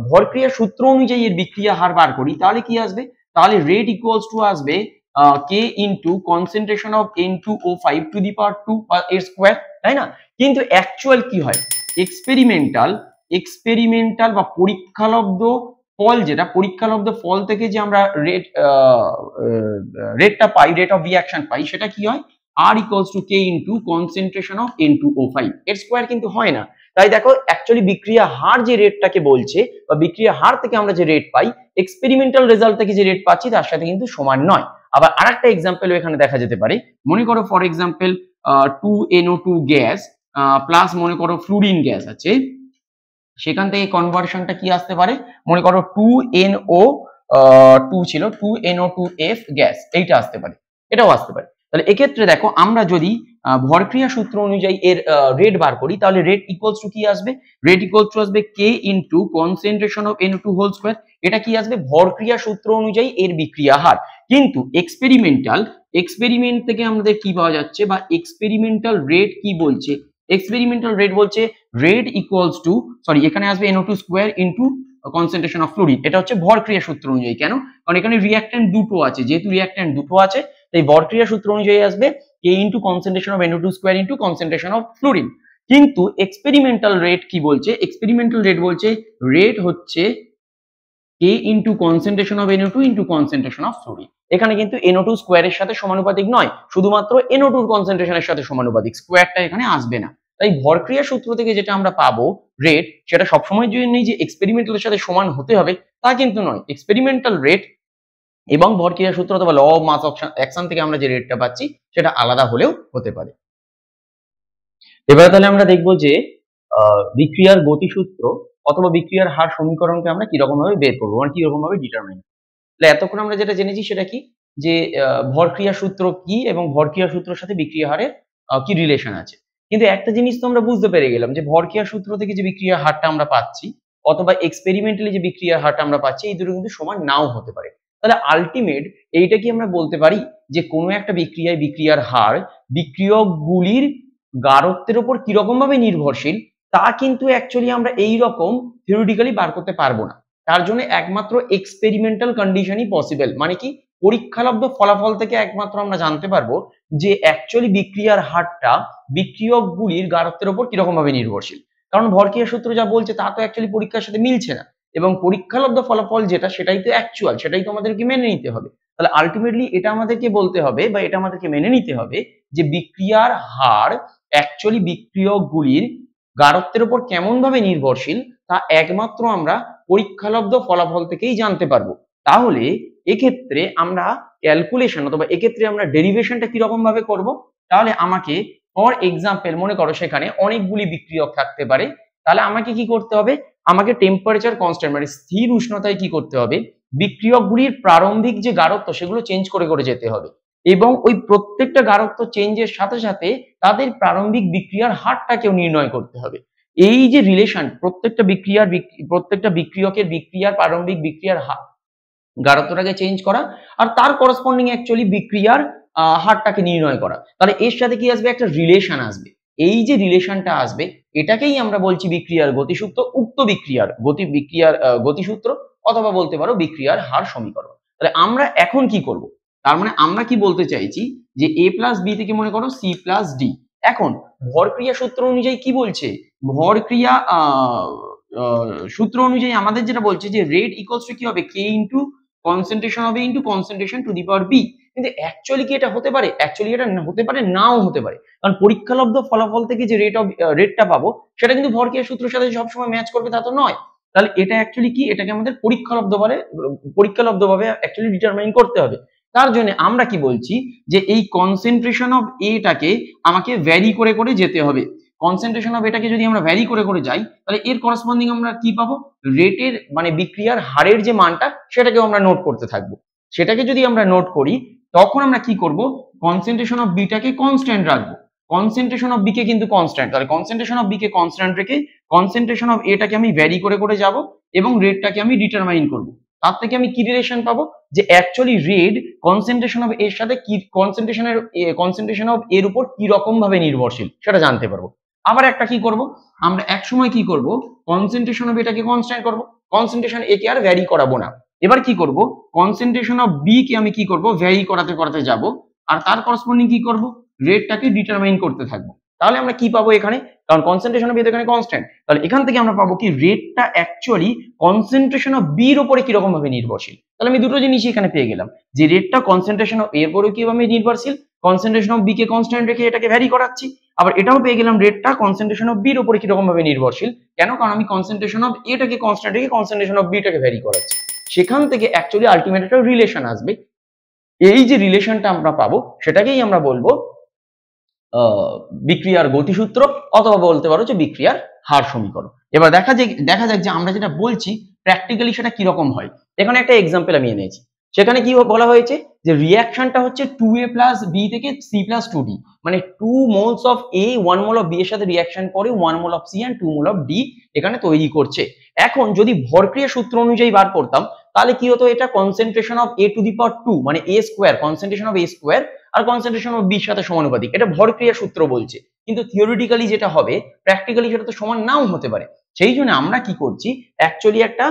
ভরক্রিয়া সূত্র অনুযায়ী এর বিক্রিয়া হার বার করি তাহলে কি আসবে? তাহলে রেট ইকুয়ালস টু আসবে k into concentration of N2O5 to the power 2 এর স্কয়ার, তাই না? কিন্তু অ্যাকচুয়াল কি হয়? এক্সপেরিমেন্টাল বা পরীক্ষালব্ধ ফল, যেটা পরীক্ষালব্ধ ফল থেকে যে আমরা রেটটা পাই, রেট অফ রিঅ্যাকশন পাই, সেটা কি হয়? R equals to K into concentration of N2O5 এর স্কয়ার কিন্তু হয় না। তাই দেখো অ্যাকচুয়ালি বিক্রিয়া হার যে রেটটাকে বলছে বা বিক্রিয়া হার থেকে আমরা যে রেট পাই, এক্সপেরিমেন্টাল রেজাল্ট থেকে যে রেট পাচ্ছি তার সাথে কিন্তু সমান নয়। আবার আরেকটা এক্সাম্পল এখানে দেখা যেতে পারে, মনে করো for example 2NO2 gas plus মনে করো ফ্লুরিন গ্যাস আছে, সেখান থেকে কনভার্সনটা কি আসতে পারে? মনে করো 2NO2 ছিল 2NO2F গ্যাস, এইটা আসতে পারে, এটাও আসতে পারে। তাহলে এক্ষেত্রে দেখো আমরা যদি ভরক্রিয়া সূত্র অনুযায়ী এর রেট বার করি তাহলে রেট ইকুয়ালস টু কি আসবে? রেট ইকুয়ালস টু আসবে k into concentration of NO2 whole square. এটা কি আসবে? ভরক্রিয়া সূত্র অনুযায়ী এর বিক্রিয়া হার। কিন্তু এক্সপেরিমেন্ট থেকে আমাদের কি পাওয়া যাচ্ছে বা এক্সপেরিমেন্টাল রেট কি বলছে? এক্সপেরিমেন্টাল রেট বলছে রেট ইকুয়ালস টু, সরি এখানে আসবে NO2 square into concentration of fluorine. এটা হচ্ছে ভরক্রিয়া সূত্র অনুযায়ী। কেন? কারণ এখানে রিঅ্যাকট্যান্ট দুটো আছে, যেহেতু রিঅ্যাকট্যান্ট দুটো আছে তাই ভরক্রিয়া সূত্র অনুযায়ী আসবে k into concentration of NO2 square into concentration of fluorine. কিন্তু এক্সপেরিমেন্টাল রেট কি বলছে? এক্সপেরিমেন্টাল রেট বলছে রেট হচ্ছে k into concentration of NO2 into concentration of fluorine. এখানে কিন্তু NO2 স্কয়ারের সাথে সমানুপাতিক নয়, শুধুমাত্র NO2 এর কনসেন্ট্রেশনের সাথে সমানুপাতিক, স্কয়ারটা এখানে আসবে না। তাই ভরক্রিয়া সূত্র থেকে যেটা আমরা পাবো রেট, সেটা সবসময়ের জন্য যে এক্সপেরিমেন্টালের সাথে সমান হতে হবে তা কিন্তু নয়। এক্সপেরিমেন্টাল রেট এবং ভরক্রিয়া সূত্র অথবা ল অফ মাস অ্যাকশন থেকে আমরা যে রেটটা পাচ্ছি সেটা আলাদা হলেও হতে পারে। এবারে তাহলে আমরা দেখবো যে বিক্রিয়ার গতিসূত্র অথবা বিক্রিয়ার হার সমীকরণকে আমরা কিরকম ভাবে বের করবো, মানে কিরকম ভাবে ডিটারমাইন। তাহলে এতক্ষণ আমরা যেটা জেনেছি সেটা কি, যে ভরক্রিয়া সূত্র কি এবং ভরক্রিয়া সূত্রের সাথে বিক্রিয়া হারের কি রিলেশন আছে। কিন্তু একটা জিনিস তো আমরা বুঝতে পেরে গেলাম যে ভরক্রিয়া সূত্র থেকে যে বিক্রিয়া হারটা আমরা পাচ্ছি অথবা এক্সপেরিমেন্টালি যে বিক্রিয়ার হারটা আমরা পাচ্ছি, এই দুটো কিন্তু সমান নাও হতে পারে। তাহলে আলটিমেট এইটা কি আমরা বলতে পারি যে কোনো একটা বিক্রিয়ায় বিক্রিয়ার হার বিক্রিয়কগুলির গাঢ়ত্বের উপর কিরকম ভাবে নির্ভরশীল তা কিন্তু অ্যাকচুয়ালি আমরা এই রকম থিওরিটিক্যালি বার করতে পারবো না। তার জন্য একমাত্র এক্সপেরিমেন্টাল কন্ডিশনই পসিবল, মানে কি পরীক্ষালব্ধ ফলাফল থেকে একমাত্র আমরা জানতে পারবো যে অ্যাকচুয়ালি বিক্রিয়ার হারটা বিক্রিয়কগুলির গাঢ়ত্বের উপর কিরকম ভাবে নির্ভরশীল। কারণ ভরক্রিয়া সূত্র যা বলছে তা তো অ্যাকচুয়ালি পরীক্ষার সাথে মিলছে না। এবং পরীক্ষালব্ধ ফলাফল যেটা সেটাই তো অ্যাকচুয়াল, সেটাই তো আমাদেরকে মেনে নিতে হবে। তাহলে আলটিমেটলি এটা আমাদেরকে বলতে হবে বা এটা আমাদেরকে মেনে নিতে হবে যে বিক্রিয়ার হার অ্যাকচুয়ালি বিক্রিয়কগুলির গাঢ়ত্বের উপর কেমন ভাবে নির্ভরশীল তা একমাত্র আমরা পরীক্ষালব্ধ ফলাফল থেকেই জানতে পারবো। তাহলে এক্ষেত্রে আমরা ক্যালকুলেশন অথবা এক্ষেত্রে আমরা ডেরিভেশনটা কিরকম ভাবে করব? তাহলে আমাকে ফর এক্সাম্পল মনে করো সেখানে অনেকগুলি বিক্রিয়ক থাকতে পারে, তাহলে আমাকে কি করতে হবে? আমাকে টেম্পারেচার কনস্ট্যান্ট মানে স্থির উষ্ণতায় কি করতে হবে? বিক্রিয়কগুলির প্রারম্ভিক যে গাঢ়ত্ব সেগুলো চেঞ্জ করে করে যেতে হবে এবং ওই প্রত্যেকটা গাঢ়ত্ব চেঞ্জের সাথে সাথে তাদের প্রারম্ভিক বিক্রিয়ার হারটাকেও নির্ণয় করতে হবে। এই যে রিলেশন প্রত্যেকটা বিক্রিয়কের বিক্রিয়ার প্রারম্ভিক বিক্রিয়ার গাঢ়ত্বটাকে চেঞ্জ করা আর তার করসপন্ডিং অ্যাকচুয়ালি বিক্রিয়ার হারটাকে নির্ণয় করা, তাহলে এর সাথে কি আসবে? একটা রিলেশন আসবে। এই যে রিলেশনটা আসবে এটাকেই আমরা বলছি বিক্রিয়ার গতিসূত্র, উক্ত বিক্রিয়ার গতিসূত্র অথবা বলতে পারো বিক্রিয়ার হার সমীকরণ। তাহলে আমরা এখন কি করব? তার মানে আমরা কি বলতে চাইছি যে a প্লাস বি থেকে মনে করো c প্লাস ডি। এখন ভরক্রিয়া সূত্র অনুযায়ী কি বলছে? ভরক্রিয়া সূত্র অনুযায়ী আমাদের যেটা বলছে যে রেট ইকুয়ালস টু কি হবে? k ইনটু কনসেন্ট্রেশন হবে into concentration to the power B. কিন্তু অ্যাকচুয়ালি কি এটা হতে পারে? অ্যাকচুয়ালি এটা হতে পারে, নাও হতে পারে, কারণ পরীক্ষালব্ধ ফলাফল থেকে যে রেটটা পাবো সেটা কিন্তু ভরক্রিয়া সূত্রের সাথে সবসময় ম্যাচ করবে তা তো নয়। তাহলে এটা অ্যাকচুয়ালি কি? এটাকে আমাদের পরীক্ষালব্ধভাবে অ্যাকচুয়ালি ডিটারমাইন করতে হবে। তার জন্য আমরা কি বলছি যে এই কনসেন্ট্রেশন অফ এটাকে আমাকে ভ্যারি করে করে যেতে হবে। কনসেন্ট্রেশন অফ এটাকে যদি আমরা ভ্যারি করে করে যাই তাহলে এর করসপন্ডিং আমরা কি পাবো? রেটের মানে বিক্রিয়ার হারের যে মানটা সেটাকেও আমরা নোট করতে থাকবো। সেটাকে যদি আমরা নোট করি তখন আমরা কি করব? কনসেন্ট্রেশন অফ বিটাকে কনস্ট্যান্ট রাখবো, কনসেন্ট্রেশন অফ বি কে কিন্তু কনস্ট্যান্ট। তাহলে কনসেন্ট্রেশন অফ বি কে কনস্ট্যান্ট রেখে কনসেন্ট্রেশন অফ এটাকে আমি ভ্যারি করে করে যাব এবং রেটটাকে আমি ডিটারমাইন করব। তার থেকে আমি কি রিলেশন পাবো? যে অ্যাকচুয়ালি রেট কনসেন্ট্রেশন অফ এর সাথে কি কনসেন্ট্রেশন অফ এর উপর কি রকম ভাবে নির্ভরশীল সেটা জানতে পারবো। আবার একটা কি করব? আমরা এক সময় কি করব? কনসেন্ট্রেশন অফ এটাকে কনস্ট্যান্ট করব, কনসেন্ট্রেশন এ কে আর ভ্যারি করাবো না। এবার কি করব? কনসেন্ট্রেশন অফ বি কে আমি কি করব? ভ্যারি করাতে করাতে যাব আর তার করসপন্ডিং কি করব? রেটটাকে ডিটারমাইন করতে থাকবো। তাহলে আমরা কি পাবো এখানে? কারণ কনসেন্ট্রেশন অফ বি এখানে কনস্ট্যান্ট, তাহলে এখান থেকে আমরা পাবো কি? রেটটা অ্যাকচুয়ালি কনসেন্ট্রেশন অফ বি এর উপরে কি রকম ভাবে নির্ভরশীল। তাহলে আমি দুটো জিনিসই এখানে পেয়ে গেলাম, যে রেটটা কনসেন্ট্রেশন অফ এর উপরে কিভাবে নির্ভরশীল, কনসেন্ট্রেশন অফ বি কে কনস্ট্যান্ট রেখে এটাকে ভ্যারি করাচ্ছি। আবার এটাও পেয়ে গেলাম রেটটা কনসেন্ট্রেশন অফ বি এর উপরে কি রকম ভাবে নির্ভরশীল। কেন? কারণ আমি কনসেন্ট্রেশন অফ এটাকে কনস্ট্যান্ট রেখে কনসেন্ট্রেশন অফ বি টাকে ভ্যারি করাচ্ছি। সেখান থেকে অ্যাকচুয়ালি আলটিমেট একটা রিলেশন আসবে। এই যে রিলেশনটা আমরা পাবো সেটাকেই আমরা বলবো বিক্রিয়ার গতিসূত্র অথবা বলতে পারো যে বিক্রিয়ার হার সমীকরণ। এবার দেখা যাক যে আমরা যেটা বলছি প্র্যাকটিক্যালি সেটা কিরকম হয়। এখানে একটা এক্সাম্পল আমি এনেছি, সেখানে কি বলা হয়েছে যে রিঅ্যাকশনটা হচ্ছে 2a প্লাস বি থেকে c প্লাস 2d, মানে 2 moles of a 1 mole of b এর সাথে রিঅ্যাকশন করে 1 mole of c and 2 mole of d এখানে তৈরি করছে। এখন যদি ভরক্রিয়া সূত্র অনুযায়ী বার করতাম তাহলে কি হতো? এটা concentration of a to the power 2 মানে a square, concentration of a square আর কনসেন্ট্রেশন অফ b এর সাথে সমানুপাতিক। এটা ভরক্রিয়া সূত্র বলছে, কিন্তু থিওরিটিক্যালি যেটা হবে প্র্যাকটিক্যালি সেটা তো সমান নাও হতে পারে। সেই জন্য আমরা কি করছি? অ্যাকচুয়ালি একটা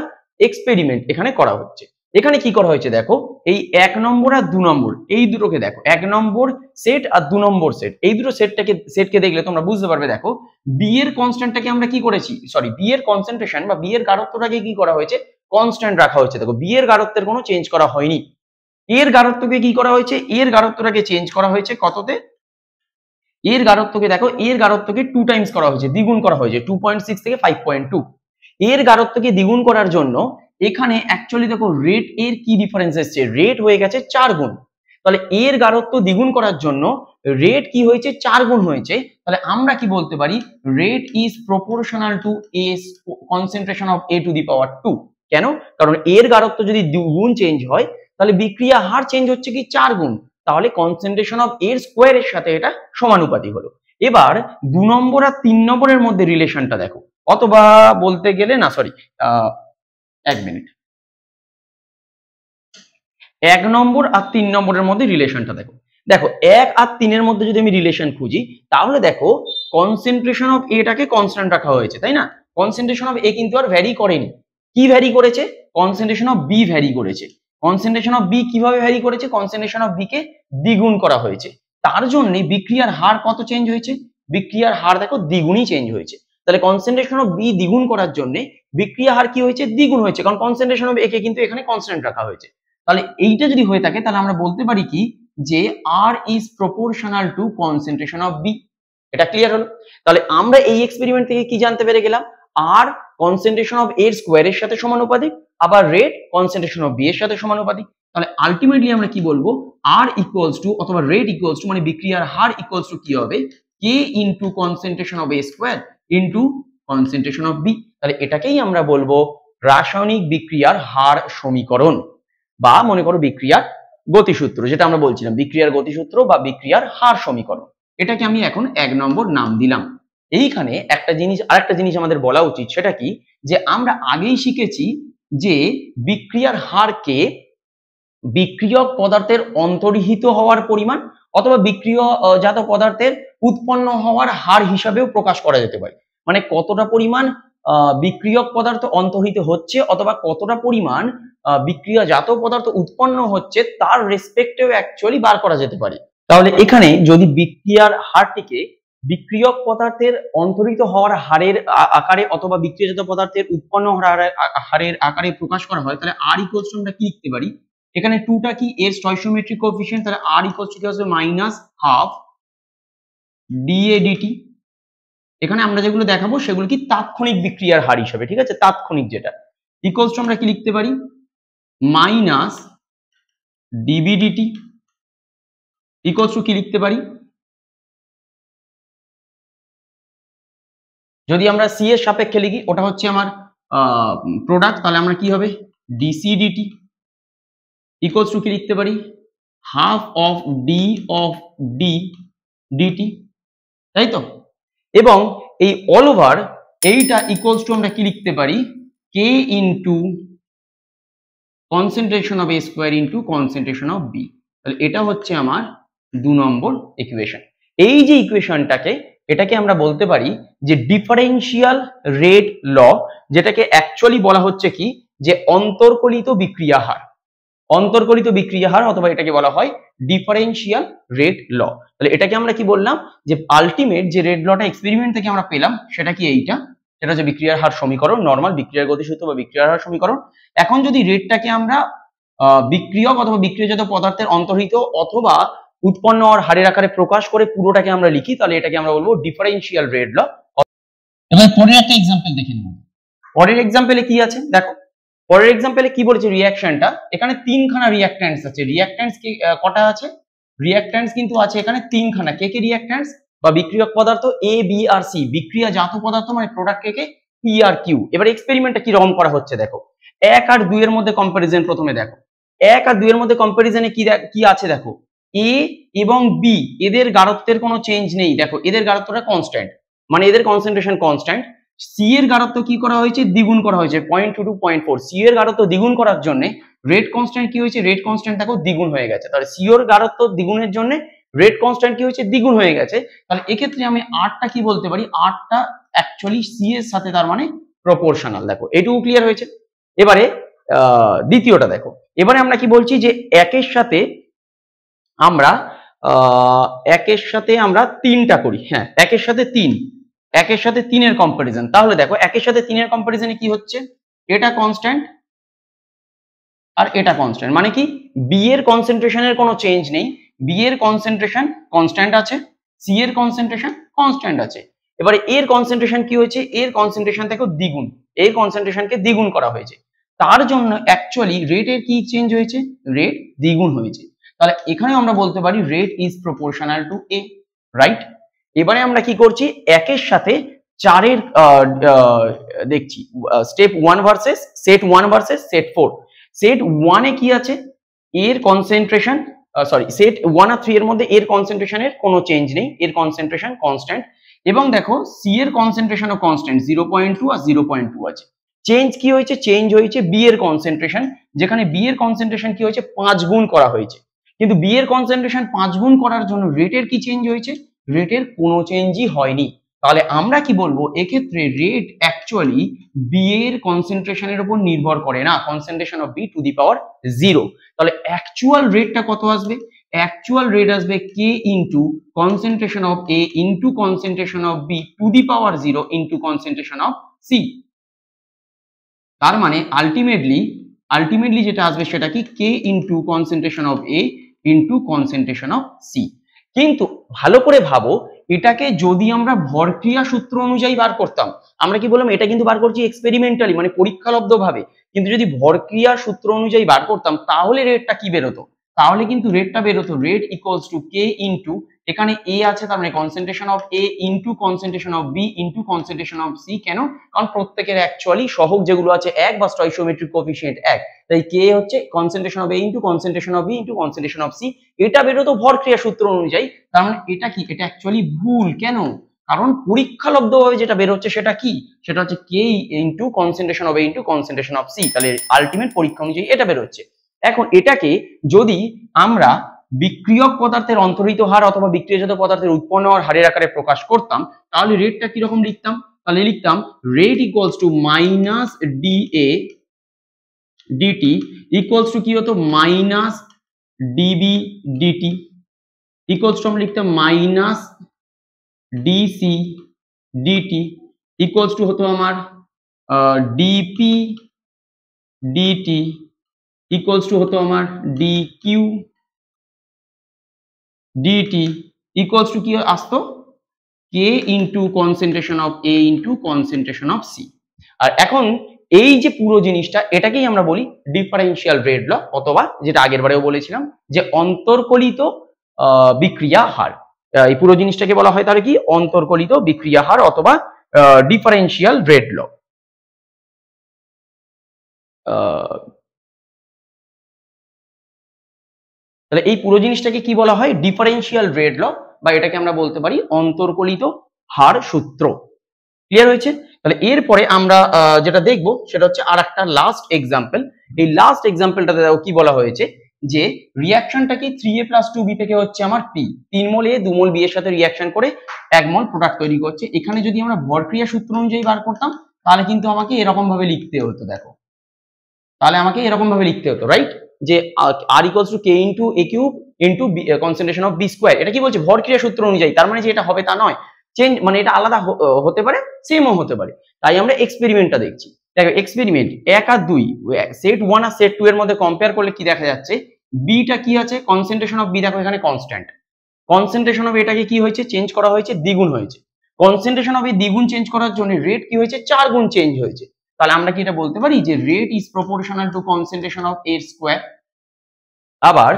এক্সপেরিমেন্ট এখানে করা হচ্ছে। এখানে কি করা হয়েছে দেখো, এই 1 নম্বর আর 2 নম্বর এই দুটোকে দেখো, 1 নম্বর সেট আর 2 নম্বর সেট, এই দুটো সেটকে দেখলে তোমরা বুঝতে পারবে। দেখো বি এর কনস্ট্যান্টটাকে আমরা কি করেছি, বি এর কনসেন্ট্রেশন বা বি এর গাঢ়ত্বটাকে কি করা হয়েছে? কনস্ট্যান্ট রাখা হয়েছে। দেখো বি এর গাঢ়ত্বের কোনো চেঞ্জ করা হয়নি। এর গাঢ়ত্বকে কি করা হয়েছে? এর গাঢ়ত্বটাকে চেঞ্জ করা হয়েছে কততে? এর গাঢ়ত্বকে দেখো, এর গাঢ়ত্বকে 2 টাইমস করা হয়েছে, দ্বিগুণ করা হয়েছে 2.6 থেকে 5.2। এর গাঢ়ত্বকে দ্বিগুণ করার জন্য এখানে অ্যাকচুয়ালি দেখো রেট এর কি ডিফারেন্স এসেছে? রেট হয়ে গেছে 4 গুণ। তাহলে এর গাঢ়ত্ব দ্বিগুণ করার জন্য রেট কি হয়েছে? 4 গুণ হয়েছে। তাহলে আমরা কি বলতে পারি? Rate is proportional to a concentration of a to the power 2। কেন? কারণ এর গাঢ়ত্ব যদি দ্বিগুণ চেঞ্জ হয় তাহলে বিক্রিয়া হার চেঞ্জ হচ্ছে কি 4 গুণ, তাহলে কনসেন্ট্রেশন অফ এর স্কোয়ারের সাথে এটা সমানুপাতিক হলো। এবার 2 নম্বর আর 3 নম্বরের মধ্যে রিলেশনটা দেখো, অথবা বলতে গেলে না সরি 1 মিনিট, 1 নম্বর আর 3 নম্বরের মধ্যে রিলেশনটা দেখো। দেখো 1 আর 3 এর মধ্যে যদি আমি রিলেশন খুঁজি তাহলে দেখো কনসেন্ট্রেশন অফ এটাকে কনস্ট্যান্ট রাখা হয়েছে, তাই না? কনসেন্ট্রেশন অফ এ কিন্তু আর ভ্যারি করেনি। কি ভ্যারি করেছে? কনসেন্ট্রেশন অফ বি ভ্যারি করেছে। কনসেন্ট্রেশন অফ বি কিভাবে ভ্যারি করেছে? কনসেন্ট্রেশন অফ বি কে দ্বিগুণ করা হয়েছে। তার জন্য বিক্রিয়ার হার কত চেঞ্জ হয়েছে? বিক্রিয়ার হার দেখো দ্বিগুণই চেঞ্জ হয়েছে। তাহলে কনসেন্ট্রেশন অফ বি দ্বিগুণ করার জন্য বিক্রিয়া হার কি হয়েছে, দ্বিগুণ হয়েছে, কারণ কনসেন্ট্রেশন অফ এ কে কিন্তু এখানে কনস্ট্যান্ট রাখা হয়েছে। তাহলে এইটা যদি হয়ে থাকে তাহলে আমরা বলতে পারি কি যে r is proportional to concentration of B. এটা ক্লিয়ার হলো? তাহলে আমরা এই এক্সপেরিমেন্ট থেকে কি জানতে পেরে গেলাম, আর কনসেন্ট্রেশন অফ এর স্কোয়ারের সাথে সমানুপাতিক, আবার রেট কনসেন্ট্রেশন অফ বি এর সাথে সমানুপাতিক। তাহলে আলটিমেটলি আমরা কি বলবো, আর ইকুয়ালস টু অথবা রেট ইকুয়ালস টু মানে বিক্রিয়ার হার ইকুয়ালস টু কি হবে, k into concentration of A square into concentration of B. তাহলে এটাকেই আমরা বলবো রাসায়নিক বিক্রিয়ার হার সমীকরণ, বা মনে করো বিক্রিয়ার গতিসূত্র, যেটা আমরা বলছিলাম বিক্রিয়ার গতিসূত্র বা বিক্রিয়ার হার সমীকরণ। এটাকে আমি এখন 1 নম্বর নাম দিলাম। এইখানে আরেকটা জিনিস আমাদের বলা উচিত, সেটা কি যে আমরা আগেই শিখেছি যে বিক্রিয়ার হারকে বিক্রিয়ক পদার্থের অন্তর্হিত হওয়ার পরিমাণ অথবা বিক্রিয়জাত পদার্থের উৎপন্ন হওয়ার হার হিসাবেও প্রকাশ করা যেতে পারে। মানে কতটা পরিমাণ বিক্রিয়ক পদার্থ অন্তর্হিত হচ্ছে অথবা কতটা পরিমাণ বিক্রিয়াজাত পদার্থ উৎপন্ন হচ্ছে তার রেসপেক্টেও অ্যাকচুয়ালি বার করা যেতে পারে। তাহলে এখানে যদি বিক্রিয়ার হারটিকে বিক্রিয়ক পদার্থের অন্তর্হিত হওয়ার হারের আকারে অথবা বিক্রিয়াজাত পদার্থের উৎপন্ন হওয়ার হারের আকারে প্রকাশ করা হয়, তাহলে আর ইকুয়ালস টু আমরা কি লিখতে পারি, এখানে 2টা কি এর স্টয়কিওমেট্রিক কোএফিসিয়েন্ট, তাহলে আর ইকুয়ালস টু কি হবে মাইনাস হাফ ডিএ ডিটি। এখানে আমরা যেগুলো দেখাবো সেগুলো কি তাৎক্ষণিক বিক্রিয়ার হার হিসাবে, ঠিক আছে, তাৎক্ষণিক যেটা ইকুয়ালস টু আমরা কি লিখতে পারি minus dB dt equals to কি লিখতে পারি, যদি আমরা সি এর সাপেক্ষে লিখি ওটা হচ্ছে আমার প্রোডাক্ট, তাহলে আমরা কি হবে ডিসি ডিটি ইকুয়ালস টু কি লিখতে পারি half of d of d dt, তাই তো। এবং এই অল ওভার এইটা ইকুয়ালস টু আমরা কি লিখতে পারি k into concentration of A square into concentration of B. তাহলে এটা হচ্ছে আমার 2 নম্বর ইকুয়েশন। এই যে ইকুয়েশনটাকে এটাকে আমরা বলতে পারি যে ডিফারেন্সিয়াল রেট ল, যেটাকে অ্যাকচুয়ালি বলা হচ্ছে কি যে অন্তর্কলিত বিক্রিয়া হার, অন্তর্কলিত বিক্রিয়া হার অথবা এটাকে বলা হয় ডিফারেন্সিয়াল রেট ল। তাহলে এটাকে আমরা কি বললাম যে আলটিমেট যে রেট লটা এক্সপেরিমেন্ট থেকে আমরা পেলাম সেটা কি এইটা, সেটা হচ্ছে বিক্রিয়ার হার সমীকরণ, নরমাল বিক্রিয়ার গতিসূত্র বা বিক্রিয়ার হার সমীকরণ। এখন যদি রেটটাকে আমরা বিক্রিয়ক অথবা বিক্রিয়াজাত পদার্থের অন্তর্হিত অথবা উৎপন্ন হওয়ার হারের আকারে প্রকাশ করে পুরোটাকে আমরা লিখি, তাহলে এটাকে আমরা বলবো ডিফারেন্সিয়াল রেট ল। এবার পরের একটা एग्जांपल দেখে নেব। পরের एग्जांपले কি আছে দেখো, পরের एग्जांपले কি বলেছে রিঅ্যাকশনটা, এখানে 3খানা রিঅ্যাকট্যান্টস আছে। রিঅ্যাকট্যান্টস কি কটা আছে, রিঅ্যাকট্যান্টস কিন্তু আছে এখানে 3খানা। কে কে রিঅ্যাকট্যান্টস বা বিক্রিয়ক পদার্থ এ বি আর সি, বিক্রিয়াজাত পদার্থ মানে প্রোডাক্ট কে কে পি আর কিউ। এবার এক্সপেরিমেন্টটা কি রকম করা হচ্ছে দেখো, 1 আর 2 এর মধ্যে কম্পারিজন প্রথমে দেখো, 1 আর 2 এর মধ্যে কম্পারিজনে কি আছে দেখো, এ এবং বি এদের গাঢ়ত্বের কোনো চেঞ্জ নেই, দেখো এদের গাঢ়ত্বটা কনস্ট্যান্ট, মানে এদের কনসেন্ট্রেশন কনস্ট্যান্ট। সি এর গাঢ়ত্ব কি করা হয়েছে, দ্বিগুণ করা হয়েছে 0.2 টু 0.4। সি এর গাঢ়ত্ব দ্বিগুণ করার জন্য রেট কনস্ট্যান্ট কি হয়েছে, রেট কনস্ট্যান্ট দেখো দ্বিগুণ হয়ে গেছে। তাহলে সি এর গাঢ়ত্ব দ্বিগুণের জন্য রেট কনস্ট্যান্ট কি হয়েছে, দ্বিগুণ হয়ে গেছে। তাহলে এক্ষেত্রে আমি আরটা কি বলতে পারি, আরটা অ্যাকচুয়ালি সি এর সাথে তার মানে প্রপোর্শনাল। দেখো এটুকু ক্লিয়ার হয়েছে। এবারে দ্বিতীয়টা দেখো, এবারে আমরা কি বলছি যে একের সাথে আমরা 3টা করি, হ্যাঁ একের সাথে 3 এর কম্পারিজন। তাহলে দেখো একের সাথে 3 এর কম্পারিজনে কি হচ্ছে, এটা কনস্ট্যান্ট আর এটা কনস্ট্যান্ট, মানে কি বি এর কনসেন্ট্রেশনের কোনো চেঞ্জ নেই, বি এর কনসেন্ট্রেশন কনস্ট্যান্ট আছে, সি এর কনসেন্ট্রেশন কনস্ট্যান্ট আছে। এবারে এর কনসেন্ট্রেশন কি হয়েছে, এর কনসেন্ট্রেশন দেখো দ্বিগুণ, এর কনসেন্ট্রেশনকে দ্বিগুণ করা হয়েছে, তার জন্য অ্যাকচুয়ালি রেটের কি চেঞ্জ হয়েছে, রেট দ্বিগুণ হয়েছে। তাহলে এখানে আমরা বলতে পারি rate is proportional to A, right. এবারে আমরা কি করছি, একের সাথে 4 এর দেখছি step 1 versus set 1 versus set 4। Set 1 এ কি আছে, এর কনসেন্ট্রেশন সেট 1 আর 3 এর মধ্যে এর কনসেন্ট্রেশনের কোনো চেঞ্জ নেই, এর কনসেন্ট্রেশন কনস্ট্যান্ট। এবং দেখো সি এর কনসেন্ট্রেশনও কনস্ট্যান্ট 0.2 আর 0.2 আছে। চেঞ্জ কি হয়েছে, চেঞ্জ হয়েছে বি এর কনসেন্ট্রেশন, যেখানে বি এর কনসেন্ট্রেশন কি হয়েছে 5 গুণ করা হয়েছে। কিন্তু বি এর কনসেন্ট্রেশন 5 গুণ করার জন্য রেটের কি চেঞ্জ হয়েছে, রেটের কোনো চেঞ্জই হয়নি। তাহলে আমরা কি বলবো, এক্ষেত্রে রেট অ্যাকচুয়ালি বি এর কনসেন্ট্রেশনের উপর নির্ভর করে না, concentration of B to the power 0। তাহলে অ্যাকচুয়াল রেটটা কত আসবে, অ্যাকচুয়াল রেট আসবে k into concentration of A into concentration of B to the power 0 into concentration of C. তার মানে আলটিমেটলি যেটা আসবে সেটা কি k into concentration of A into concentration of C. কিন্তু ভালো করে ভাবো, এটাকে যদি আমরা ভরক্রিয়া সূত্র অনুযায়ী বার করতাম, আমরা কি বললাম এটা কিন্তু বার করছি এক্সপেরিমেন্টালি মানে পরীক্ষালব্ধ ভাবে, কিন্তু যদি ভরক্রিয়া সূত্র অনুযায়ী বার করতাম তাহলে রেটটা কি বেরোতো, তাহলে কিন্তু রেটটা বেরোতো rate equals to K into, এখানে এ আছে তার মানে concentration of A into concentration of B into concentration of C. কেন? কারণ প্রত্যেকের অ্যাকচুয়ালি সহগ যেগুলো আছে এক বা স্টয়কিওমেট্রিক কোএফিসিয়েন্ট এক, তাই কে হচ্ছে concentration of A into concentration of B into concentration of C. এটা বেরোতো ভরক্রিয়া সূত্র অনুযায়ী। তার মানে এটা কি, এটা অ্যাকচুয়ালি ভুল। কেন? কারণ পরীক্ষালব্ধভাবে যেটা বের হচ্ছে সেটা কি, সেটা হচ্ছে k into concentration of A into concentration of C. তাহলে আলটিমেট পরীক্ষা অনুযায়ী এটা বের হচ্ছে। এখন এটাকে যদি আমরা বিক্রিয়ক পদার্থের অন্তরিত হার অথবা বিক্রিয়াজাত পদার্থের উৎপন্ন হওয়ার হারের আকারে প্রকাশ করতাম, তাহলে রেটটা কিরকম লিখতাম? তাহলে লিখতাম rate equals to minus dA dt equals to কি হতো minus dB dt equals to আমরা লিখতাম minus dC dt equals to হতো আমার ডিপি ডিটি ইকুয়ালস টু হতো আমার ডিকিউ ডিটি ইকুয়ালস টু কি আসতো k into concentration of A into concentration of C. আর এখন এই যে পুরো জিনিসটা এটাকেই আমরা বলি ডিফারেন্সিয়াল রেট ল, অথবা যেটা আগের বারেও বলেছিলাম যে অন্তর্কলিত বিক্রিয়া হার। এই পুরো জিনিসটাকে বলা হয় তাহলে কি অন্তর্কলিত বিক্রিয়া হার অথবা ডিফারেন্সিয়াল রেট ল। তাহলে এই পুরো জিনিসটাকে কি বলা হয় ডিফারেন্সিয়াল রেট ল, বা এটাকে আমরা বলতে পারি অন্তর্কলিত হার সূত্র। ক্লিয়ার হয়েছে? তাহলে এরপরে আমরা যেটা দেখব সেটা হচ্ছে আর একটা লাস্ট এক্সাম্পল। এই লাস্ট এক্সাম্পলটাতে দেখো কি বলা হয়েছে যে রিঅ্যাকশনটা কি 3a + 2b থেকে হচ্ছে আমার পি, 3 মোল এ 2 মোল বি এর সাথে রিঅ্যাকশন করে 1 মোল প্রোডাক্ট তৈরি করছে। এখানে যদি আমরা ভরক্রিয়া সূত্র অনুযায়ী বার করতাম তাহলে কিন্তু আমাকে এরকম ভাবে লিখতে হতো। দেখো তাহলে আমাকে এরকম ভাবে লিখতে হতো, রাইট, যে r = k * a³ * concentration of b square. এটা কি বলছে ভরক্রিয়া সূত্র অনুযায়ী, তার মানে যে এটা হবে তা নয়, চেঞ্জ মানে এটা আলাদা হতে পারে সেমও হতে পারে। তাই আমরা এক্সপেরিমেন্টটা দেখছি। দেখো এক্সপেরিমেন্ট 1 আর 2 সেট 1 আর সেট 2 এর মধ্যে কম্পেয়ার করলে কি দেখা যাচ্ছে, বিটা কি আছে কনসেন্ট্রেশন অফ বি দেখো এখানে কনস্ট্যান্ট, কনসেন্ট্রেশন অফ এটাকে কি হয়েছে চেঞ্জ করা হয়েছে দ্বিগুণ হয়েছে, কনসেন্ট্রেশন অফ এই দ্বিগুণ চেঞ্জ করার জন্য রেট কি হয়েছে 4 গুণ চেঞ্জ হয়েছে। তাহলে আমরা কি এটা বলতে পারি যে rate is proportional to concentration of এর স্কয়ার। আবার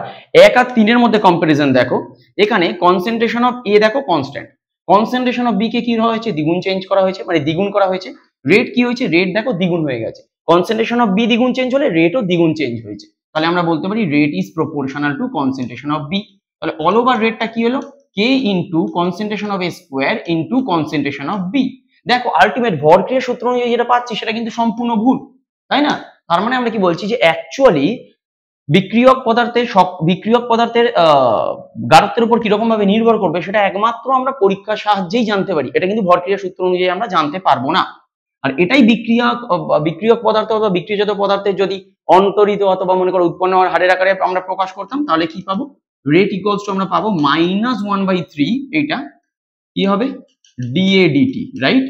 1 আর 3 এর মধ্যে কম্পারিজন দেখো, এখানে কনসেন্ট্রেশন অফ এ দেখো কনস্ট্যান্ট, কনসেন্ট্রেশন অফ বি কে কি হয়েছে দ্বিগুণ চেঞ্জ করা হয়েছে মানে দ্বিগুণ করা হয়েছে, রেট কি হয়েছে রেট দেখো দ্বিগুণ হয়ে গেছে, কনসেন্ট্রেশন অফ বি দ্বিগুণ চেঞ্জ হলে রেটও দ্বিগুণ চেঞ্জ হয়েছে। তাহলে আমরা বলতে পারি rate is proportional to concentration of B. তাহলে অল ওভার রেটটা কি হলো k into concentration of A square into concentration of B. দেখো আলটিমেট ভরক্রিয়া সূত্র অনুযায়ী যেটা পাচ্ছি সেটা কিন্তু সম্পূর্ণ ভুল, তাই না? তার মানে আমরা কি বলছি যে অ্যাকচুয়ালি বিক্রিয়ক পদার্থের গাঢ়ত্বের উপর কিরকম ভাবে নির্ভর করবে সেটা একমাত্র আমরা পরীক্ষার সাহায্যেই জানতে পারি, এটা কিন্তু ভরক্রিয়া সূত্র অনুযায়ী আমরা জানতে পারবো না। আর এটাই বিক্রিয়ক পদার্থ অথবা বিক্রিয়াজাত পদার্থের যদি অন্তরিত অথবা মনে করো উৎপন্ন হওয়ার হারের আকারে আমরা প্রকাশ করতাম তাহলে কি পাবো, রেট ইকুয়ালস টু আমরা পাবো -1/3, এইটা কি হবে dA dt, right,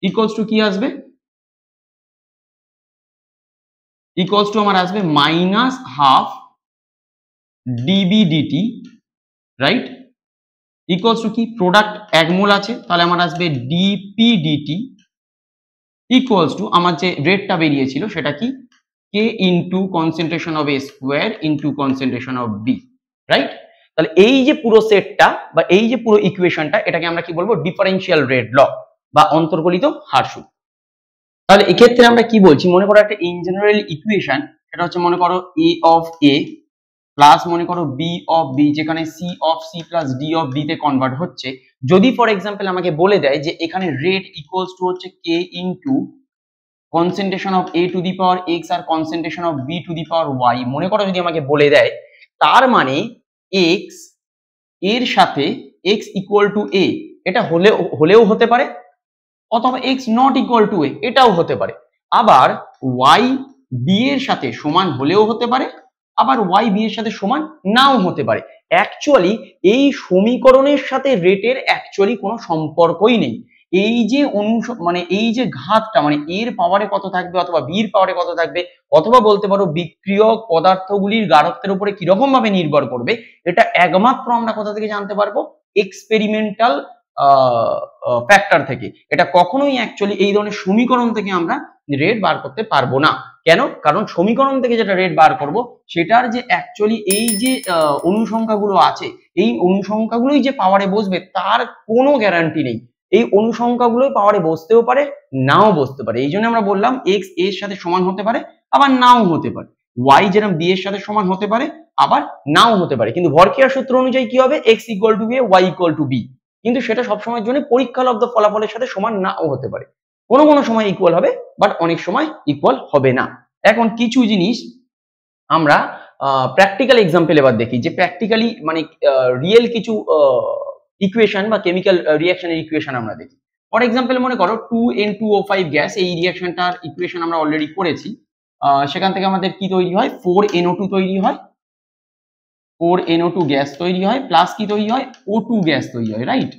equals to কি আসবে ইকুয়ালস টু আমার আসবে -12 dB dt, right, equals to কি প্রোডাক্ট 1 মোল আছে তাহলে আমার আসবে dP dt ইকুয়ালস টু আমার যে রেটটা বেরিয়েছিল সেটা কি k into concentration of a square into concentration of b, right. তাহলে এই যে পুরো সেটটা বা এই যে পুরো ইকুয়েশনটা এটাকে আমরা কি বলবো ডিফারেন্সিয়াল রেট ল বা অন্তর্কলিত হার সূত্র। তাহলে এক্ষেত্রে আমরা কি বলছি মনে করো একটা ইন জেনারেল ইকুয়েশন, এটা হচ্ছে মনে করো a অফ a প্লাস মনে করো b অফ b, যেখানে c of c plus d of d তে কনভার্ট হচ্ছে। যদি ফর এক্সাম্পল আমাকে বলে দেয় যে এখানে রেট ইকুয়ালস টু হচ্ছে k into concentration of a to the power x আর concentration of b to the power y, মনে করো যদি আমাকে বলে দেয় তার মানে x এর সাথে x ইকুয়াল টু a এটা হলেও হতে পারে, অথবা x not equal to a এটাও হতে পারে, আবার y b এর সাথে সমান হলেও হতে পারে, আবার y b এর সাথে সমান নাও হতে পারে। অ্যাকচুয়ালি এই সমীকরণের সাথে রেটের অ্যাকচুয়ালি কোনো সম্পর্কই নেই, এই যে মানে এই যে ঘাতটা মানে এর পাওয়ারে কত থাকবে অথবা বির পাওয়ারে কত থাকবে অথবা বলতে পারো বিক্রিয়ক পদার্থগুলির গাঢ়ত্বের উপরে কিরকম ভাবে নির্ভর করবে, এটা একমাত্র আমরা কোথা থেকে জানতে পারবো? এক্সপেরিমেন্টাল ফ্যাক্টর থেকে। এটা কখনোই অ্যাকচুয়ালি এই ধরনের সমীকরণ থেকে আমরা রেট বার করতে পারবো না। কেন? কারণ সমীকরণ থেকে যেটা রেট বার করব সেটার যে অ্যাকচুয়ালি এই যে অনুসংখ্যাগুলো আছে, এই অনুসংখ্যাগুলোই যে পাওয়ারে বসবে তার কোনো গ্যারান্টি নেই। এই অনুসংখ্যাগুলোই পাওয়ারে বসতেও পারে, নাও বসতে পারে। এই জন্য আমরা বললাম x এর সাথে সমান হতে পারে, আবার নাও হতে পারে। y যেরকম b এর সাথে সমান হতে পারে, আবার নাও হতে পারে। কিন্তু ভরক্রিয়া সূত্র অনুযায়ী কি হবে? x equal to a, y equal to b। কিন্তু সেটা সবসময়ের জন্য পরীক্ষালব্ধ ফলাফলের সাথে সমান নাও হতে পারে। কোনো কোনো সময় ইকুয়াল হবে, বাট অনেক সময় ইকুয়াল হবে না। এখন কিছু জিনিস আমরা প্র্যাকটিক্যাল এক্সাম্পল এবার দেখি, যে প্র্যাকটিক্যালি মানে রিয়েল কিছু ইকুয়েশন বা কেমিক্যাল রিঅ্যাকশনের ইকুয়েশন আমরা দেখি। ফর এক্সাম্পল মনে করো 2N2O5 গ্যাস, এই রিঅ্যাকশনটার ইকুয়েশন আমরা অলরেডি করেছি। সেখান থেকে আমাদের কি তৈরি হয়? 4NO2 তৈরি হয়, 4NO2 গ্যাস তৈরি হয়, প্লাস কি তৈরি হয়? O2 গ্যাস তৈরি হয়, রাইট?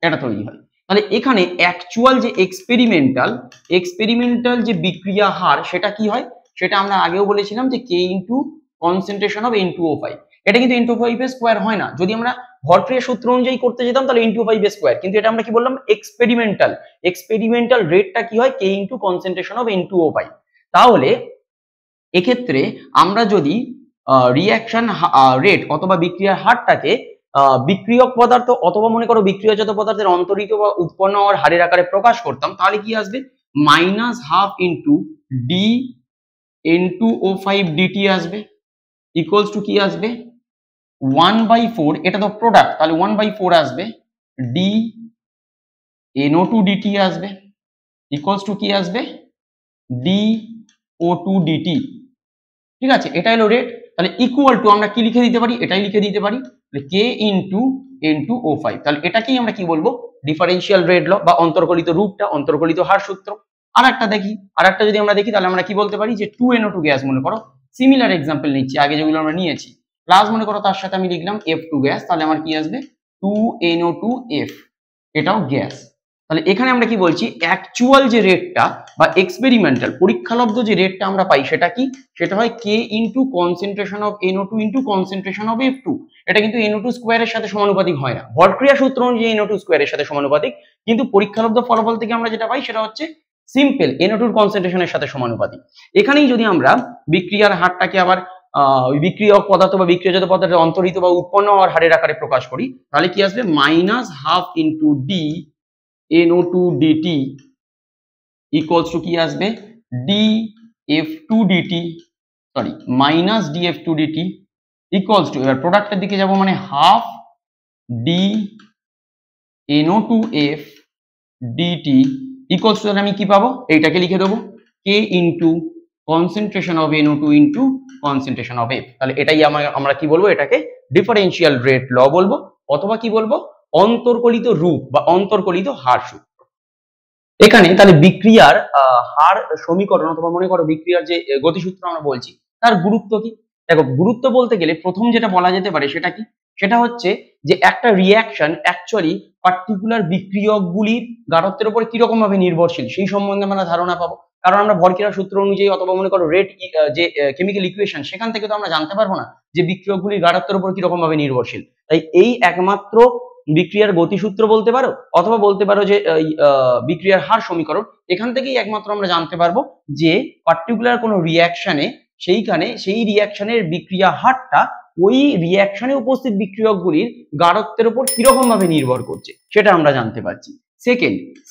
এটা তৈরি হয়। তাহলে এখানে অ্যাকচুয়াল যে এক্সপেরিমেন্টাল যে বিক্রিয়া হার সেটা কি হয়? সেটা আমরা আগেও বলেছিলাম যে K into concentration of N2O5। এটা কিন্তু N2O5 এর স্কোয়ার হয় না। যদি আমরা ভরক্রিয়া সূত্র অনুযায়ী করতে যেতাম তাহলে N2O5 এর স্কোয়ার, কিন্তু এটা আমরা কি বললাম? এক্সপেরিমেন্টাল রেটটা কি হয়? K into concentration of N2O5। তাহলে এক্ষেত্রে আমরা যদি রিঅ্যাকশন রেট অথবা বিক্রিয়ার হারটাকে বিক্রিয়ক পদার্থ অথবা মনে করো বিক্রিয়াজাত পদার্থের অন্তরিত বা উৎপন্ন হওয়ার হারের আকারে প্রকাশ করতাম, তাহলে কি আসবে? -12 ইন্টু ডি N2O5 dt আসবে, ইকুয়ালস টু কি আসবে? 1/4, এটা তো প্রোডাক্ট, তাহলে 1/4 আসবে, ডি NO2 dt আসবে, ইকুয়ালস টু কি আসবে? DO2 dt। ঠিক আছে, এটা হলো রেট। তাহলে ইকুয়াল টু আমরা কি লিখে দিতে পারি? এটাই লিখে দিতে পারি, K ইন্টু N2O5। তাহলে এটাকেই আমরা কি বলবো? ডিফারেন্সিয়াল রেট ল বা অন্তর্কলিত রূপটা, অন্তর্কলিত হার সূত্র। আরেকটা যদি আমরা দেখি তাহলে আমরা কি বলতে পারি? যে 2NO2 গ্যাস, মনে করো সিমিলার এক্সাম্পল নিচ্ছি আগে যেগুলো আমরা নিয়েছি, প্লাস মনে করো তার সাথে আমি লিখলাম F2 গ্যাস, তাহলে আমার কি আসবে? 2NO2F, এটাও গ্যাস। তাহলে এখানে আমরা কি বলছি? অ্যাকচুয়াল যে রেটটা বা এক্সপেরিমেন্টাল পরীক্ষালব্ধ যে রেটটা আমরা পাই সেটা কি? সেটা হয় K into concentration of NO2 into concentration of F2। এটা কিন্তু NO2 স্কোয়ারের সাথে সমানুপাতিক হয় না, ভরক্রিয়া সূত্র অনুযায়ী NO2 স্কোয়ারের সাথে সমানুপাতিক, কিন্তু পরীক্ষালব্ধ ফলাফল থেকে আমরা যেটা পাই সেটা হচ্ছে সিম্পল NO2 কনসেন্ট্রেশনের সাথে সমানুপাতিক। এখানেই যদি আমরা বিক্রিয়ার হারটাকে আবার বিক্রিয়ক পদার্থ বা বিক্রিয়াজাত পদার্থের অন্তরিত বা উৎপন্ন হওয়ার হারের আকারে প্রকাশ করি, তাহলে কি আসবে? -12 into D NO2 dt equals to কি আসবে? dF2 dt, sorry -dF2 dt equals to, এবার প্রোডাক্টের দিকে যাব, মানে half D NO2F dt equals to, আমি কি পাবো? এইটাকে লিখে দেবো K into concentration of NO2 into concentration of F। তাহলে এটাই আমরা কি বলবো? এটাকে ডিফারেন্সিয়াল রেট ল বলবো, অথবা কি বলবো? অন্তর্কলিত রূপ বা অন্তর্কলিত হার সূত্র। এখানে তাহলে বিক্রিয়ার হার সমীকরণ অথবা মনে করো বিক্রিয়ার যে গতিসূত্র আমরা বলছি তার গুরুত্ব কি? দেখো, গুরুত্ব বলতে গেলে প্রথম যেটা বলা যেতে পারে সেটা কি? সেটা হচ্ছে যে একটা রিঅ্যাকশন অ্যাকচুয়ালি পার্টিকুলার বিক্রিয়কগুলির গাঢ়ত্বের উপর কিরকম ভাবে নির্ভরশীল সেই সম্বন্ধে আমরা ধারণা পাবো। কারণ আমরা ভরক্রিয়ার সূত্র অনুযায়ী অথবা মনে করো রেট যে কেমিক্যাল ইকুয়েশন, সেখান থেকে তো আমরা জানতে পারবো না যে বিক্রিয়কগুলির গাঢ়ত্বের উপর কিরকম ভাবে নির্ভরশীল। তাই এই একমাত্র বিক্রিয়ার গতিসূত্র বলতে পারো, অথবা বলতে পারো যে বিক্রিয়ার হার সমীকরণ, এখান থেকেই একমাত্র আমরা জানতে পারবো যে পার্টিকুলার কোনো রিঅ্যাকশনে সেইখানে সেই রিঅ্যাকশনের বিক্রিয়া হারটা ওই রিঅ্যাকশনে উপস্থিত বিক্রিয়কগুলির গাঢ়ত্বের উপর কিরকম ভাবে নির্ভর করছে সেটা আমরা জানতে পারছি।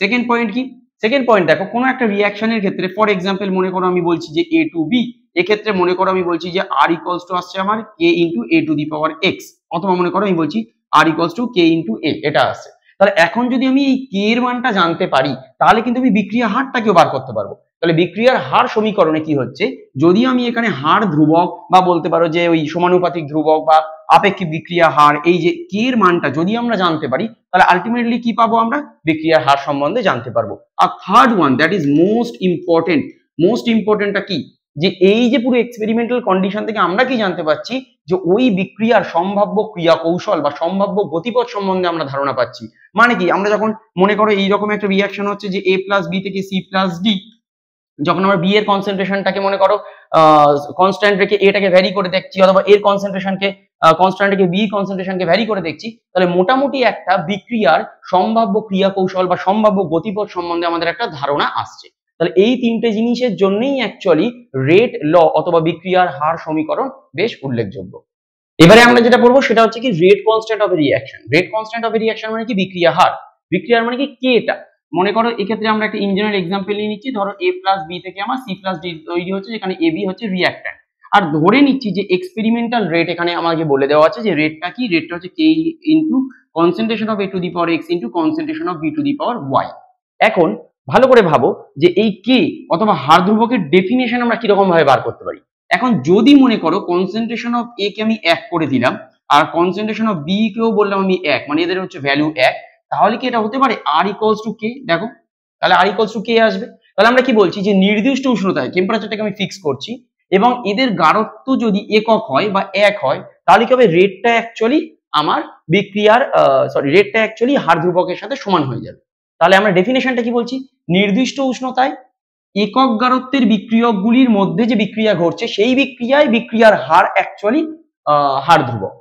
সেকেন্ড পয়েন্ট কি? সেকেন্ড পয়েন্ট দেখো, কোনো একটা রিঅ্যাকশনের ক্ষেত্রে ফর এক্সাম্পল মনে করো আমি বলছি যে A to B, এক্ষেত্রে মনে করো আমি বলছি যে R ইকুয়ালস টু আসছে আমার K into A to the power X, অথবা মনে করো আমি বলছি R equals to K into A, এটা আছে। তাহলে এখন যদি আমি এই K এর মানটা জানতে পারি তাহলে কিন্তু আমি বিক্রিয়া হারটাকেও বার করতে পারবো। তাহলে বিক্রিয়ার হার সমীকরণে কি হচ্ছে? যদি আমি এখানে হার ধ্রুবক বা বলতে পারো যে ওই সমানুপাতিক ধ্রুবক বা আপেক্ষিক বিক্রিয়া হার, এই যে K এর মানটা যদি আমরা জানতে পারি তাহলে আলটিমেটলি কি পাবো? আমরা বিক্রিয়ার হার সম্বন্ধে জানতে পারবো। আর third one, that is most ইম্পর্টেন্টটা কি? যে এই যে পুরো এক্সপেরিমেন্টাল কন্ডিশন থেকে আমরা কি জানতে পারছি যে ওই বিক্রিয়ার সম্ভাব্য ক্রিয়া কৌশল বা সম্ভাব্য গতিপথ সম্বন্ধে আমরা ধারণা পাচ্ছি। মানে কি, আমরা যখন মনে করো এইরকম একটা রিয়াকশন হচ্ছে যে a প্লাস বি থেকে সি প্লাস ডি, যখন আমরা বি এর কনসেন্ট্রেশনটাকে মনে করো কনস্ট্যান্ট রেখে এটাকে ভ্যারি করে দেখছি, অথবা এর কনসেন্ট্রেশনকে কনস্ট্যান্ট রেখে বি কনসেন্ট্রেশনকে ভ্যারি করে দেখছি, তাহলে মোটামুটি একটা বিক্রিয়ার সম্ভাব্য ক্রিয়া কৌশল বা সম্ভাব্য গতিপথ সম্বন্ধে আমাদের একটা ধারণা আসছে। তাহলে এই তিনটে জিনিসের জন্যই অ্যাকচুয়ালি রেট ল অথবা বিক্রিয়ার হার সমীকরণ বেশ উল্লেখযোগ্য। এবারে আমরা যেটা পড়বো সেটা হচ্ছে কি rate constant of A reaction. Rate constant of A reaction মানে কি বিক্রিয়া হার। বিক্রিয়ার মানে কি কেটা। মনে করো এক্ষেত্রে আমরা একটা ইঞ্জিনের এক্সাম্পল নিয়ে নিচ্ছি, ধরো a প্লাস বি থেকে আমার সি প্লাস ডি তৈরি হচ্ছে, যেখানে এ বি হচ্ছে রিঅ্যাক্ট্যান্ট। আর ধরে নিচ্ছি যে এক্সপেরিমেন্টাল রেট এখানে আমাকে বলে দেওয়া আছে যে রেটটা কি, রেটটা হচ্ছে k into concentration of a to the power x into concentration of b to the power y। এখন ভালো করে ভাবো যে এই k অথবা হার ধ্রুবকের ডেফিনেশন আমরা কিরকম ভাবে বার করতে পারি। এখন যদি মনে করো কনসেন্ট্রেশন অফ a কে আমি 1 করে দিলাম আর কনসেন্ট্রেশন অফ b কেও বললাম আমি 1, মানে এদের হচ্ছে ভ্যালু 1, তাহলে কি এটা হতে পারে r ইকুয়ালস টু k। দেখো তাহলে r ইকুয়ালস টু k আসবে। তাহলে আমরা কি বলছি যে নির্দিষ্ট উষ্ণতায় টেম্পারেচারটাকে আমি ফিক্স করছি এবং এদের গাঢ়ত্ব যদি একক হয় বা 1 হয়, তাহলে কি হবে, রেটটা অ্যাকচুয়ালি আমার বিক্রিয়ার রেটটা অ্যাকচুয়ালি হার ধ্রুবকের সাথে সমান হয়ে যাবে। তাহলে আমরা ডেফিনেশনটা কি বলছি, নির্দিষ্ট উষ্ণতায় একক গাঢ়ত্বের বিক্রিয়কগুলির মধ্যে যে বিক্রিয়া ঘটছে সেই বিক্রিয়ায় বিক্রিয়ার হার অ্যাকচুয়ালি হার ধ্রুবক।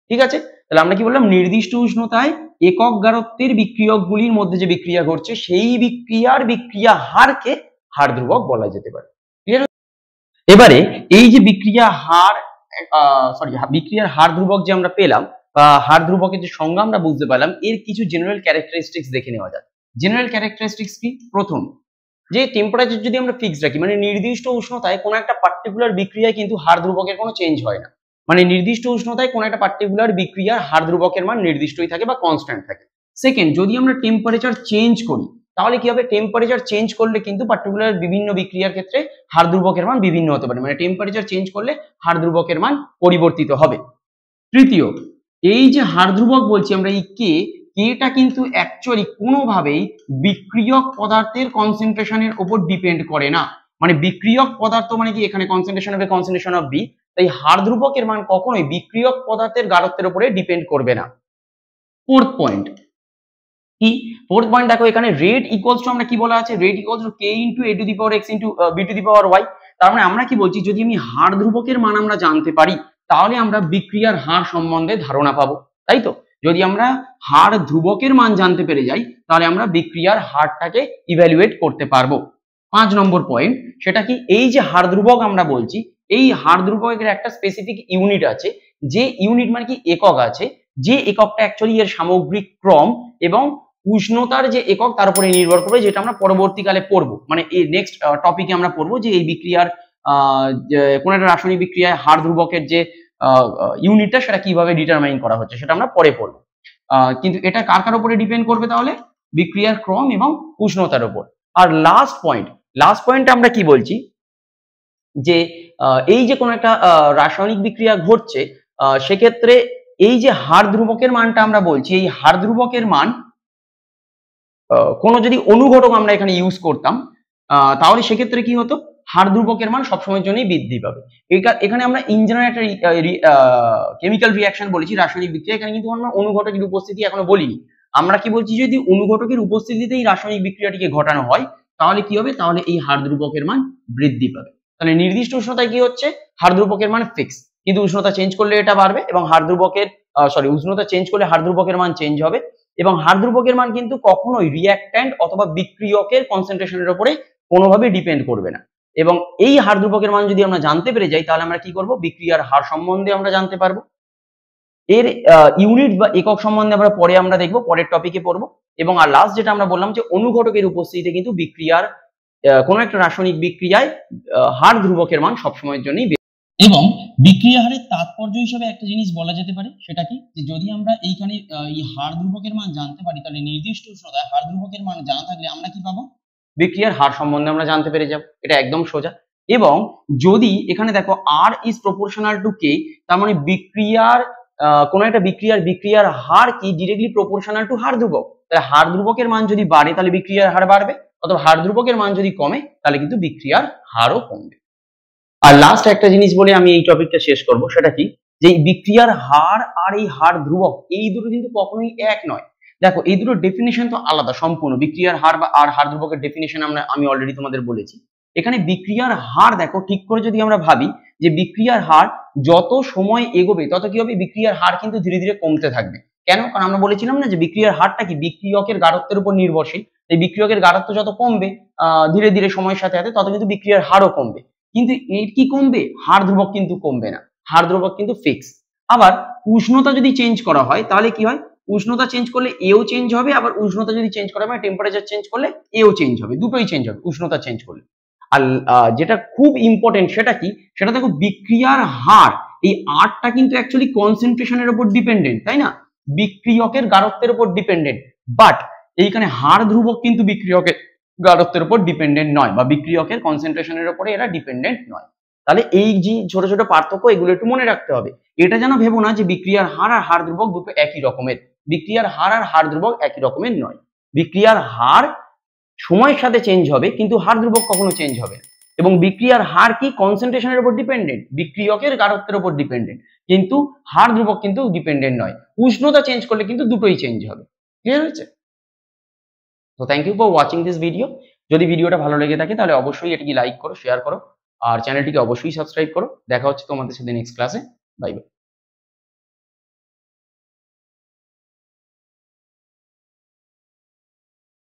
ঠিক আছে, তাহলে আমরা কি বললাম, নির্দিষ্ট উষ্ণতায় একক গাঢ়ত্বের বিক্রিয়কগুলির মধ্যে যে বিক্রিয়া ঘটছে সেই বিক্রিয়ার বিক্রিয়া হারকে হার ধ্রুবক বলা যেতে পারে। ঠিক আছে, এবারে এই যে বিক্রিয়া হার বিক্রিয়ার হার ধ্রুবক যে আমরা পেলাম বা হার ধ্রুবকের যে সংজ্ঞা আমরা বুঝতে পারলাম, এর কিছু জেনারেল ক্যারেক্টারিস্টিক্স দেখে নেওয়া যাক। জেনারেল ক্যারেক্টারিস্টিক্স কি, প্রথম যে টেম্পারেচার যদি আমরা ফিক্সড রাখি, মানে নির্দিষ্ট উষ্ণতায় কোনো একটা পার্টিকুলার বিক্রিয়ায় কিন্তু হার ধ্রুবকের কোনো চেঞ্জ হয় না। মানে নির্দিষ্ট উষ্ণতায় কোনো একটা পার্টিকুলার বিক্রিয়ার হার ধ্রুবকের মান নির্দিষ্টই থাকে বা কনস্ট্যান্ট থাকে। সেকেন্ড, যদি আমরা টেম্পারেচার চেঞ্জ করি তাহলে কি হবে, টেম্পারেচার চেঞ্জ করলে কিন্তু পার্টিকুলার বিভিন্ন বিক্রিয়ার ক্ষেত্রে হার ধ্রুবকের মান বিভিন্ন হতে পারে, মানে টেম্পারেচার চেঞ্জ করলে হার ধ্রুবকের মান পরিবর্তিত হবে। তৃতীয়, এই যে হার ধ্রুবক বলছি আমরা, এই কেটা কিন্তু অ্যাকচুয়ালি কোনোভাবেই বিক্রিয়ক পদার্থের কনসেন্ট্রেশনের উপর ডিপেন্ড করে না। মানে বিক্রিয়ক পদার্থ মানে কি, এখানে কনসেন্ট্রেশন হবে কনসেন্ট্রেশন অফ বি, তাই হার ধ্রুবকের মান কখনোই বিক্রিয়ক পদার্থের গাঢ়ত্বের উপরে ডিপেন্ড করবে না। ফোর্থ পয়েন্ট কি, ফোর্থ পয়েন্ট দেখো, এখানে রেট ইকুয়ালস টু আমরা কি বলা আছে, rate equals two k into a to the power x into b to the power y। তার মানে আমরা কি বলছি, যদি আমি হার ধ্রুবকের মান আমরা জানতে পারি তাহলে আমরা বিক্রিয়ার হার সম্বন্ধে ধারণা পাবো, তাই তো। যদি আমরা হার ধ্রুবকের মান জানতে পেরে যাই তাহলে আমরা বিক্রিয়ার হারটাকে ইভ্যালুয়েট করতে পারবো। 5 নম্বর পয়েন্ট, সেটা কি, এই যে হার ধ্রুবক আমরা বলছি, এই হার ধ্রুবকের একটা স্পেসিফিক ইউনিট আছে, যে ইউনিট মানে কি একক আছে, যে এককটা অ্যাকচুয়ালি এর সামগ্রিক ক্রম এবং উষ্ণতার যে একক তার উপরে নির্ভর করবে, যেটা আমরা পরবর্তীকালে পড়বো। মানে এই নেক্সট টপিকে আমরা পড়বো যে এই বিক্রিয়ার কোন একটা রাসায়নিক বিক্রিয়ায় হার ধ্রুবকের যে ইউনিটটা সেটা কিভাবে ডিটারমাইন করা হচ্ছে সেটা আমরা পরে পড়বো। কিন্তু এটা কার কার উপরে ডিপেন্ড করবে, তাহলে বিক্রিয়ার ক্রম এবং উষ্ণতার উপর। আর লাস্ট পয়েন্ট আমরা কি বলছি, যে এই যে কোনো একটা রাসায়নিক বিক্রিয়া ঘটছে, সেক্ষেত্রে এই যে হার ধ্রুবকের মানটা আমরা বলছি, এই হার ধ্রুবকের মান কোনো যদি অনুঘটক আমরা এখানে ইউজ করতাম তাহলে সেক্ষেত্রে কি হতো, হার ধ্রুবকের মান সবসময়ের জন্যই বৃদ্ধি পাবে। এখানে আমরা ইঞ্জিনিয়ার একটা কেমিক্যাল রিঅ্যাকশন বলেছি, রাসায়নিক বিক্রিয়া, এখানে কিন্তু আমরা অনুঘটকের উপস্থিতি এখনো বলিনি। আমরা কি বলছি, যদি অনুঘটকের উপস্থিতিতেই রাসায়নিক বিক্রিয়াটিকে ঘটানো হয় তাহলে কি হবে, তাহলে এই হার ধ্রুবকের মান বৃদ্ধি পাবে। তাহলে নির্দিষ্ট উষ্ণতায় কি হচ্ছে, হার ধ্রুবকের মান ফিক্স, কিন্তু উষ্ণতা চেঞ্জ করলে এটা বাড়বে এবং হার ধ্রুবকের উষ্ণতা চেঞ্জ করলে হার ধ্রুবকের মান চেঞ্জ হবে। এবং হার ধ্রুবকের মান কিন্তু কখনোই রিঅ্যাক্ট্যান্ট অথবা বিক্রিয়কের কনসেন্ট্রেশনের উপরে কোনোভাবে ডিপেন্ড করবে না। এবং এই হার ধ্রুবকের মান যদি আমরা জানতে পেরে যাই তাহলে আমরা কি করব, বিক্রিয়ার হার সম্বন্ধে আমরা জানতে পারবো। এর ইউনিট বা একক সম্বন্ধে আমরা পরে আমরা দেখবো, পরের টপিকে পড়বো। এবং আর লাস্ট যেটা আমরা বললাম যে অনুঘটকের উপস্থিতিতে কিন্তু বিক্রিয়ার কোনো একটা রাসায়নিক বিক্রিয়ায় হার ধ্রুবকের মান সবসময়ের জন্যই। এবং বিক্রিয়া হারের তাৎপর্য হিসেবে একটা জিনিস বলা যেতে পারে, সেটা কি, যে যদি আমরা এইখানে এই হার ধ্রুবকের মান জানতে পারি তাহলে নির্দিষ্ট উষ্ণতায় হার ধ্রুবকের মান জানা থাকলে আমরা কি পাবো, বিক্রিয়ার হার সম্বন্ধে আমরা জানতে পেরে যাব। এটা একদম সোজা। এবং যদি এখানে দেখো r is proportional two k, তার মানে বিক্রিয়ার কোনো একটা বিক্রিয়ার হার কি ডিরেক্টলি প্রপোর্শনাল টু হার ধ্রুবক। তাহলে হার ধ্রুবকের মান যদি বাড়ে তাহলে বিক্রিয়ার হার বাড়বে, অথবা হার ধ্রুবকের মান যদি কমে তাহলে কিন্তু বিক্রিয়ার হারও কমবে। আর লাস্ট একটা জিনিস বলে আমি এই টপিকটা শেষ করব, সেটা কি, যে এই বিক্রিয়ার হার আর এই হার ধ্রুবক এই দুটো কিন্তু কখনোই এক নয়। দেখো এই দুটো ডেফিনেশন তো আলাদা সম্পূর্ণ। বিক্রিয়ার হার বা আর হার ধ্রুবকের ডেফিনেশন আমি অলরেডি তোমাদের বলেছি। এখানে বিক্রিয়ার হার দেখো ঠিক করে যদি আমরা ভাবি যে বিক্রিয়ার হার যত সময় এগোবে তত কি হবে, বিক্রিয়ার হার কিন্তু ধীরে ধীরে কমতে থাকবে। কেন? কারণ আমরা বলেছিলাম না যে বিক্রিয়ার হারটা কি বিক্রিয়কের গাঢ়ত্বের উপর নির্ভরশীল। এই বিক্রিয়কের গাঢ়ত্ব যত কমবে ধীরে ধীরে সময়ের সাথে সাথে, তত কিন্তু বিক্রিয়ার হারও কমবে। কিন্তু এর কি কমবে, হার ধ্রুবক কিন্তু কমবে না, হার ধ্রুবক কিন্তু ফিক্স। আবার উষ্ণতা যদি চেঞ্জ করা হয় তাহলে কি হয়, উষ্ণতা চেঞ্জ করলে এও চেঞ্জ হবে, আবার উষ্ণতা যদি চেঞ্জ করা হয় টেম্পারেচার চেঞ্জ করলে এও চেঞ্জ হবে, দুটোই চেঞ্জ হবে উষ্ণতা চেঞ্জ করলে। আর যেটা খুব ইম্পর্টেন্ট সেটা কি, সেটা দেখো বিক্রিয়ার হার, এই আরটা কিন্তু অ্যাকচুয়ালি কনসেন্ট্রেশনের উপর ডিপেন্ডেন্ট, তাই না, বিক্রিয়কের গাঢ়ত্বের উপর ডিপেন্ডেন্ট। বাট এইখানে হার ধ্রুবক কিন্তু বিক্রিয়কের গাঢ়ত্বের উপর ডিপেন্ডেন্ট নয়, বা বিক্রিয়কের কনসেন্ট্রেশনের উপরে এরা ডিপেন্ডেন্ট নয়। তাহলে এই যে ছোট ছোট পার্থক্য এগুলো একটু মনে রাখতে হবে। এটা যেন ভেবো না যে বিক্রিয়ার হার আর হার ধ্রুবক দুটো একই রকমের। বিক্রিয়ার হার আর হার ধ্রুবক একই রকমের নয়। বিক্রিয়ার হার সময়ের সাথে চেঞ্জ হবে, কিন্তু হার ধ্রুবক কখনো চেঞ্জ হবে না। এবং বিক্রিয়ার হার কি কনসেন্ট্রেশনের উপর ডিপেন্ডেন্ট, বিক্রিয়কের গাঢ়ত্বের উপর ডিপেন্ডেন্ট, কিন্তু হার ধ্রুবক কিন্তু ডিপেন্ডেন্ট নয়। উষ্ণতা চেঞ্জ করলে কিন্তু দুটোই চেঞ্জ হবে। ক্লিয়ার হয়েছে? তো thank you for watching this video. যদি ভিডিওটা ভালো লেগে থাকে তাহলে অবশ্যই এটিকে লাইক করো, শেয়ার করো, আর চ্যানেলটিকে অবশ্যই সাবস্ক্রাইব করো। দেখা হচ্ছে তোমাদের সাথে নেক্সট ক্লাসে। Bye bye.